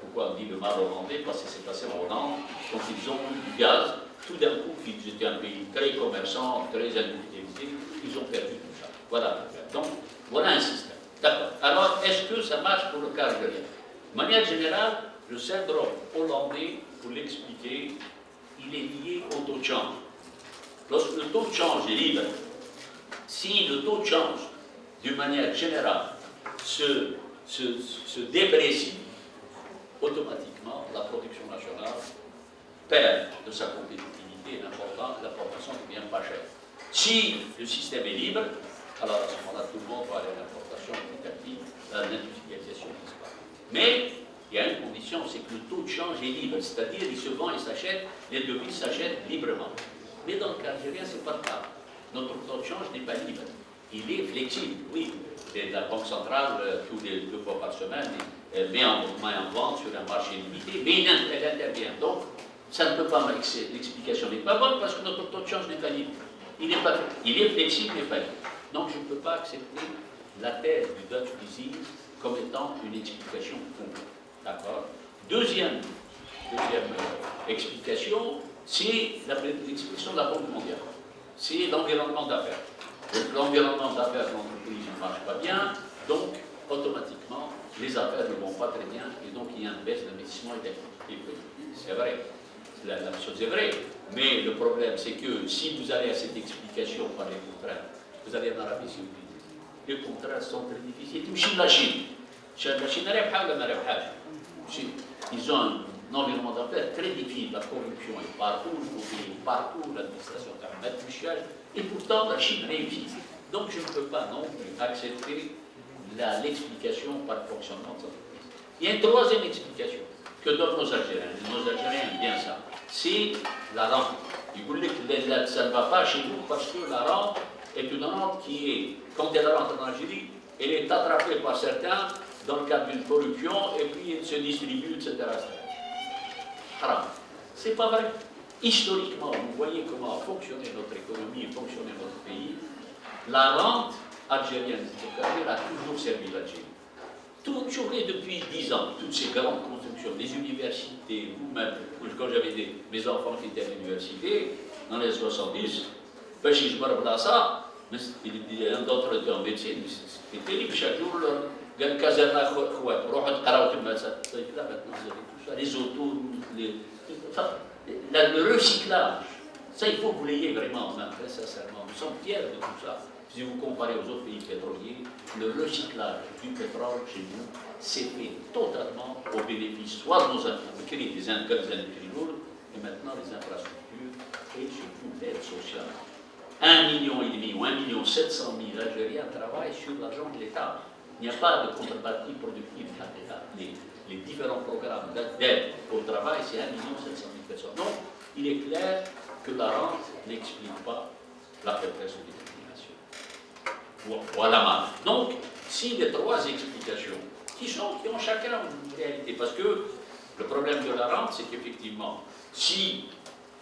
pourquoi on dit le mal hollandais, parce que c'est passé en Hollande, quand ils ont eu du gaz, tout d'un coup, ils étaient un pays très commerçant, très industrialisé, ils ont perdu tout ça. Voilà. Donc, voilà un système. D'accord. Alors, est-ce que ça marche pour le cas algérien? De manière générale, le syndrome hollandais, pour l'expliquer, il est lié au taux de change. Lorsque le taux de change est libre, si le taux de change, d'une manière générale, se déprécie, automatiquement, la production nationale perd de sa compétitivité et l'importation devient pas chère. Si le système est libre, alors à ce moment-là, tout le monde va aller à l'importation petit à petit, l'industrialisation disparaît. Mais il y a une condition, c'est que le taux de change est libre, c'est-à-dire il se vend et s'achète, les devises s'achètent librement. Mais dans le cas algérien, ce n'est pas le cas. Notre taux de change n'est pas libre. Il est flexible, oui. La Banque centrale, tous les 2 fois par semaine, met en vente sur un marché limité, mais elle intervient. Donc, ça ne peut pas marcher. L'explication n'est pas bonne parce que notre taux de change n'est pas libre. Il est flexible, mais pas libre. Donc, je ne peux pas accepter la thèse du Dutch disease comme étant une explication complète. D'accord. Deuxième explication, c'est l'explication de la Banque mondiale. C'est l'environnement d'affaires. L'environnement d'affaires de l'entreprise ne marche pas bien, donc automatiquement les affaires ne vont pas très bien et donc il y a une baisse d'investissement et d'activité. C'est vrai, la chose est vraie, mais le problème c'est que si vous allez à cette explication par les contraintes, vous allez en Arabie Saoudite, les contraintes sont très difficiles. Même la Chine, ils ont un environnement d'affaires très difficile, la corruption est partout, partout, l'administration est et pourtant la Chine réussit. Donc je ne peux pas non plus accepter l'explication par le fonctionnement de l'entreprise. Il y a une troisième explication que donnent nos Algériens. Nos Algériens aiment bien ça. C'est la rente. Ils voulaient que ça ne va pas chez nous parce que la rente est une rente qui est, quand elle rentre en Algérie, elle est attrapée par certains dans le cadre d'une corruption et puis elle se distribue, etc. Haram. C'est pas vrai. Historiquement, vous voyez comment a fonctionné notre économie et fonctionné notre pays. La rente algérienne, c'est-à-dire, a toujours servi l'Algérie. Toujours et depuis 10 ans, toutes ces grandes constructions, les universités, vous-même, quand j'avais mes enfants qui étaient à l'université, dans les 70, ben, si je me rappelle ça, un d'autre était en médecine, c'était terrible, chaque jour, le caserne, les autoroutes, le recyclage, ça il faut que vous l'ayez vraiment en main, très sincèrement. Nous sommes fiers de tout ça. Si vous comparez aux autres pays pétroliers, le recyclage du pétrole chez nous s'est fait totalement au bénéfice soit de nos industries, des industries lourdes, et maintenant les infrastructures et surtout l'aide sociale. 1,5 million ou 1,7 million Algériens travaillent sur l'argent de l'État. Il n'y a pas de contrepartie productive de l'État. Les différents programmes d'aide au travail, c'est 1,7 million personnes. Donc, il est clair que la rente n'explique pas la faiblesse de l'économie. Voilà. Donc, si les 3 explications, qui ont chacun une réalité, parce que le problème de la rente, c'est qu'effectivement, si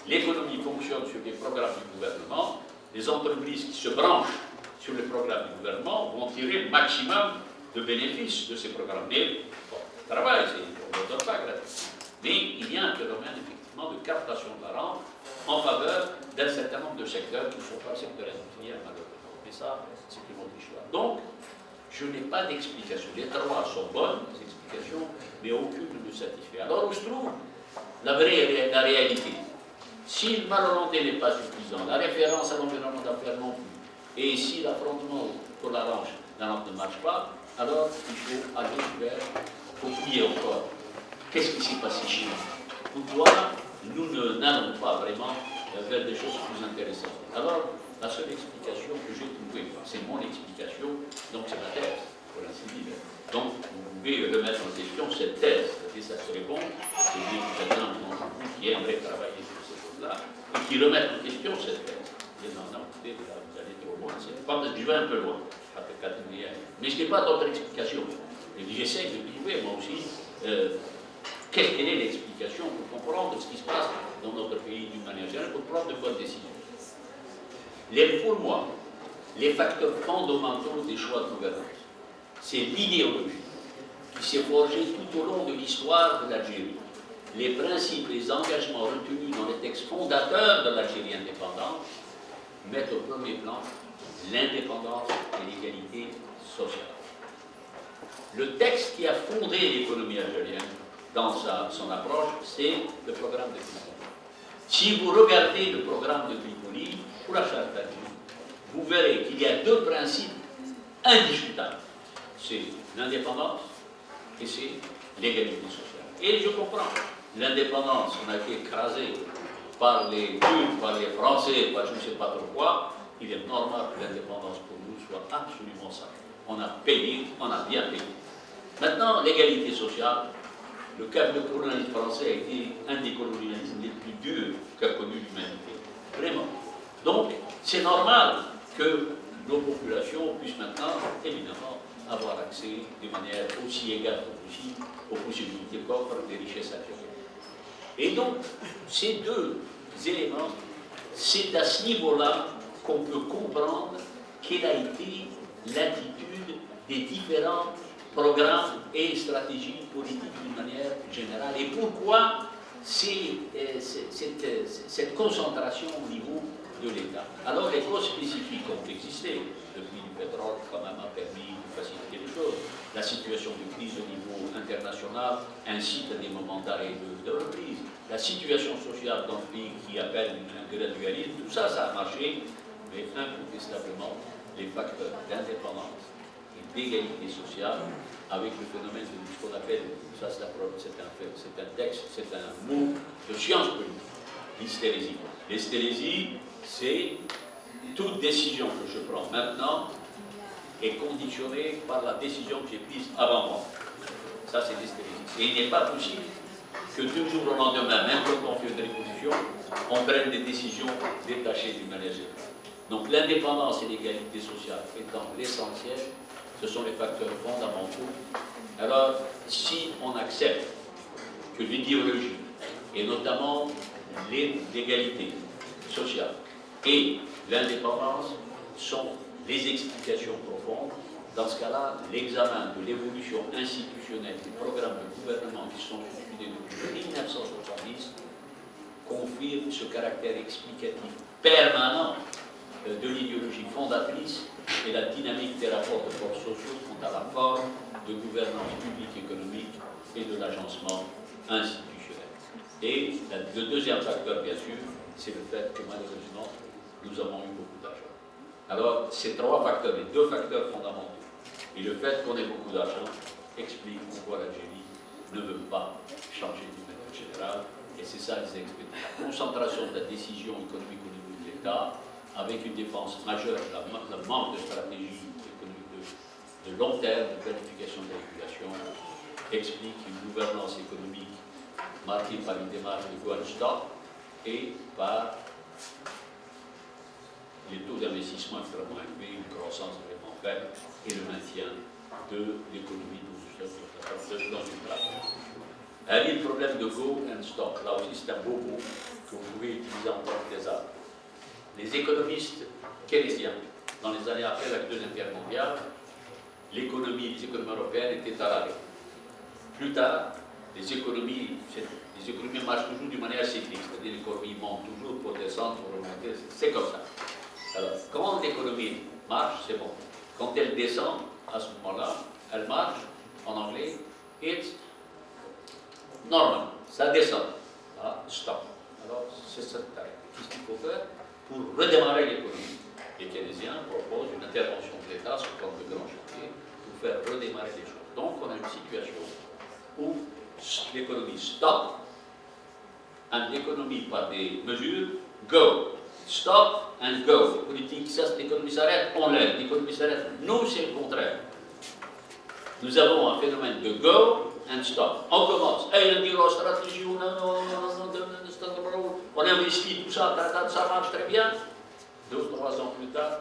l'économie fonctionne sur les programmes du gouvernement, les entreprises qui se branchent sur les programmes du gouvernement vont tirer le maximum de bénéfices de ces programmes. Mais, bon, le travail, on ne le donne pas gratuitement. Mais il y a un phénomène, effectivement, de captation de la rente en faveur d'un certain nombre de secteurs qui ne sont pas le secteur industriel, malheureusement. Mais ça, c'est une autre histoire. Donc, je n'ai pas d'explication. Les 3 sont bonnes, les explications, mais aucune ne me satisfait. Alors, où se trouve la réalité? Si le mal hollandais n'est pas suffisant, la référence à l'environnement d'affaires non plus, et si l'affrontement pour la rente ne marche pas, alors il faut aller vers, il faut prier encore. Qu'est-ce qui s'est passé chez nous? Pourquoi nous n'allons pas vraiment vers des choses plus intéressantes? Alors, la seule explication que j'ai trouvée, c'est mon explication, donc c'est ma thèse, pour ainsi dire. Donc, vous pouvez remettre en question cette thèse, et ça serait bon, c'est bien quelqu'un d'entre vous qui aimerait travailler sur ces choses-là, et qui remettent en question cette thèse. Et non, écoutez, vous allez trop loin, c'est pas parce que je vais un peu loin. quatrième. Mais je n'ai pas d'autre explication. Et j'essaie de trouver, moi aussi, quelle est l'explication pour comprendre ce qui se passe dans notre pays d'une manière générale, pour prendre de bonnes décisions. Pour moi, les facteurs fondamentaux des choix de gouvernance, c'est l'idéologie qui s'est forgée tout au long de l'histoire de l'Algérie. Les principes, les engagements retenus dans les textes fondateurs de l'Algérie indépendante mettent au premier plan l'indépendance et l'égalité sociale. Le texte qui a fondé l'économie algérienne dans son approche, c'est le programme de Tripoli. Si vous regardez le programme de Tripoli pour la charte d'Alger, vous verrez qu'il y a deux principes indiscutables. C'est l'indépendance et c'est l'égalité sociale. Et je comprends, l'indépendance, on a été écrasé par les Turcs, par les Français, par je ne sais pas trop quoi. Il est normal que l'indépendance pour nous soit absolument ça. On a payé, on a bien payé. Maintenant, l'égalité sociale, le cas de colonialisme français a été un des colonialismes les plus durs qu'a connu l'humanité. Vraiment. Donc, c'est normal que nos populations puissent maintenant, évidemment, avoir accès de manière aussi égale que possible aux possibilités qu'offrent les richesses algériennes. Et donc, ces deux éléments, c'est à ce niveau-là qu'on peut comprendre quelle a été l'attitude des différents programmes et stratégies politiques d'une manière générale et pourquoi cette concentration au niveau de l'État. Alors les causes spécifiques ont existé. Le prix du pétrole quand même a permis de faciliter les choses. La situation de crise au niveau international incite à des moments d'arrêt de reprise. La situation sociale dans le pays qui appelle un gradualisme, tout ça, ça a marché, mais incontestablement, les facteurs d'indépendance et d'égalité sociale, avec le phénomène de ce qu'on appelle, ça c'est un texte, c'est un mot de science politique, l'hystérésie. L'hystérésie, c'est toute décision que je prends maintenant est conditionnée par la décision que j'ai prise avant moi. Ça c'est l'hystérésie. Et il n'est pas possible que du jour au lendemain, même quand on fait une réposition, on prenne des décisions détachées d'une manière générale. Donc l'indépendance et l'égalité sociale étant l'essentiel, ce sont les facteurs fondamentaux. Alors, si on accepte que l'idéologie, et notamment l'égalité sociale et l'indépendance, sont les explications profondes, dans ce cas-là, l'examen de l'évolution institutionnelle des programmes de gouvernement qui sont étudiés depuis 1970 confirme ce caractère explicatif permanent de l'idéologie fondatrice et la dynamique des rapports de force sociaux quant à la forme de gouvernance publique économique et de l'agencement institutionnel. Et le deuxième facteur, bien sûr, c'est le fait que malheureusement, nous avons eu beaucoup d'argent. Alors, ces trois facteurs, les deux facteurs fondamentaux, et le fait qu'on ait beaucoup d'argent, explique pourquoi l'Algérie ne veut pas changer d'une manière générale. Et c'est ça les explications. La concentration de la décision économique au niveau de l'État, avec une défense majeure, le manque de stratégie économique de long terme, de planification de la population, explique une gouvernance économique marquée par une démarche de go and stop et par les taux d'investissement extrêmement élevés, une croissance vraiment faible et le maintien de l'économie dans une place. Le problème de go and stop, là aussi c'est un beau mot que vous pouvez utiliser en tant que des arts. Les économistes keynésiens, dans les années après la Deuxième Guerre mondiale, les économies européennes étaient à l'arrêt. Plus tard, les économies marchent toujours d'une manière cyclique, c'est-à-dire l'économie monte toujours pour descendre, pour remonter, c'est comme ça. Alors, quand l'économie marche, c'est bon. Quand elle descend, à ce moment-là, elle marche, en anglais, it's normal, ça descend. Voilà, stop. Alors, c'est ça. Qu'est-ce qu'il faut faire pour redémarrer l'économie? Les Keynésiens proposent une intervention de l'État sur le plan de grands chantiers pour faire redémarrer les choses. Donc, on a une situation où l'économie stop, et l'économie par des mesures go. Stop and go. Politique, ça, l'économie s'arrête, on l'aide. L'économie s'arrête. Nous, c'est le contraire. Nous avons un phénomène de go and stop. On commence. On dit la stratégie, on investit tout ça, ça marche très bien. 2 ou 3 ans plus tard,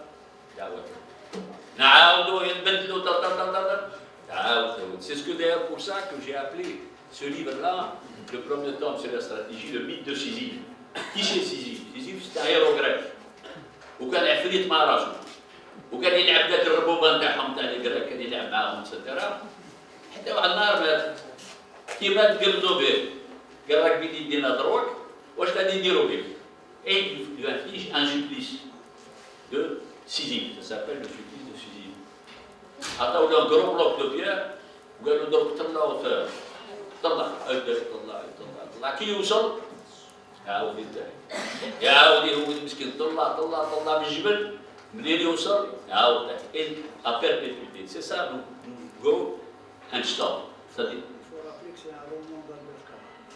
C'est ce que d'ailleurs pour ça que j'ai appelé ce livre-là, le premier tome c'est la stratégie, le mythe de Sisyphe. Qui c'est Sisyphe? Sisyphe c'est un héros grec. وكان عفريت مع راسه. وكان يلعب ذاك الربوبه نتاعهم تاع الجريك كان يلعب معاهم اتسترا. حتى واحد النهار مات. كي مات قبضوا به. قال راك بدي يدينا دروك واش غادي نديروا بك؟ Et il inflige un supplice de Sisyphe. Ça s'appelle le supplice de Sisyphe. عطاو له gros bloc de pierre وقالوا دروك طلع وثار. طلع طلع كي يوصل يعاود ينتهي. يعاود هو المسكين طلع من الجبل منين يوصل يعاود تحت. À perpétuité. C'est ça, nous go and stop. C'est-à-dire.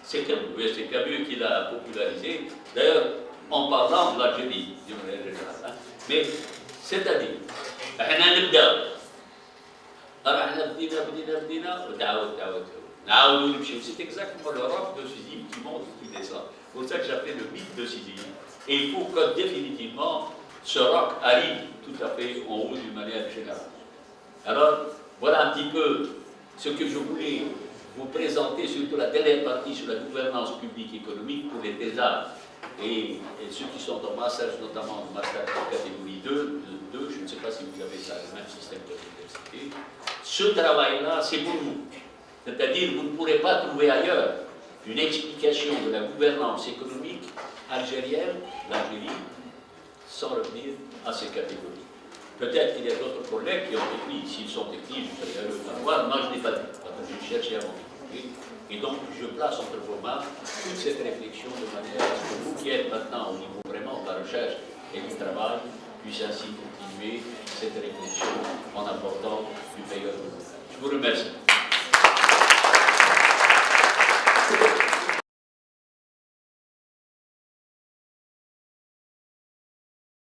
C'est Camus qui l'a popularisé. D'ailleurs, en parlant de l'Algérie, mais c'est-à-dire, احنا نبدا راحنا بدينا وتعاود نعاودوا نمشيو. C'est exactement l'Europe de Sisyphe qui monte qui descend. C'est pour ça que j'appelle le mythe de Sisyphe. Et il faut que définitivement ce roc arrive tout à fait en haut d'une manière générale. Alors, voilà un petit peu ce que je voulais vous présenter, surtout la dernière partie sur la gouvernance publique économique pour les thésards et ceux qui sont en master, notamment en master catégorie 2, je ne sais pas si vous avez ça, le même système que l'université. Ce travail-là, c'est pour vous. C'est-à-dire, vous ne pourrez pas trouver ailleurs une explication de la gouvernance économique algérienne, l'Algérie, sans revenir à ces catégories. Peut-être qu'il y a d'autres collègues qui ont écrit, s'ils sont écrits, je serais heureux de savoir. Moi, je n'ai pas dit, parce que j'ai cherché à m'en expliquer. Et donc, je place entre vos mains toute cette réflexion de manière à ce que vous qui êtes maintenant au niveau vraiment de la recherche et du travail, puissiez ainsi continuer cette réflexion en apportant du meilleur. Je vous remercie.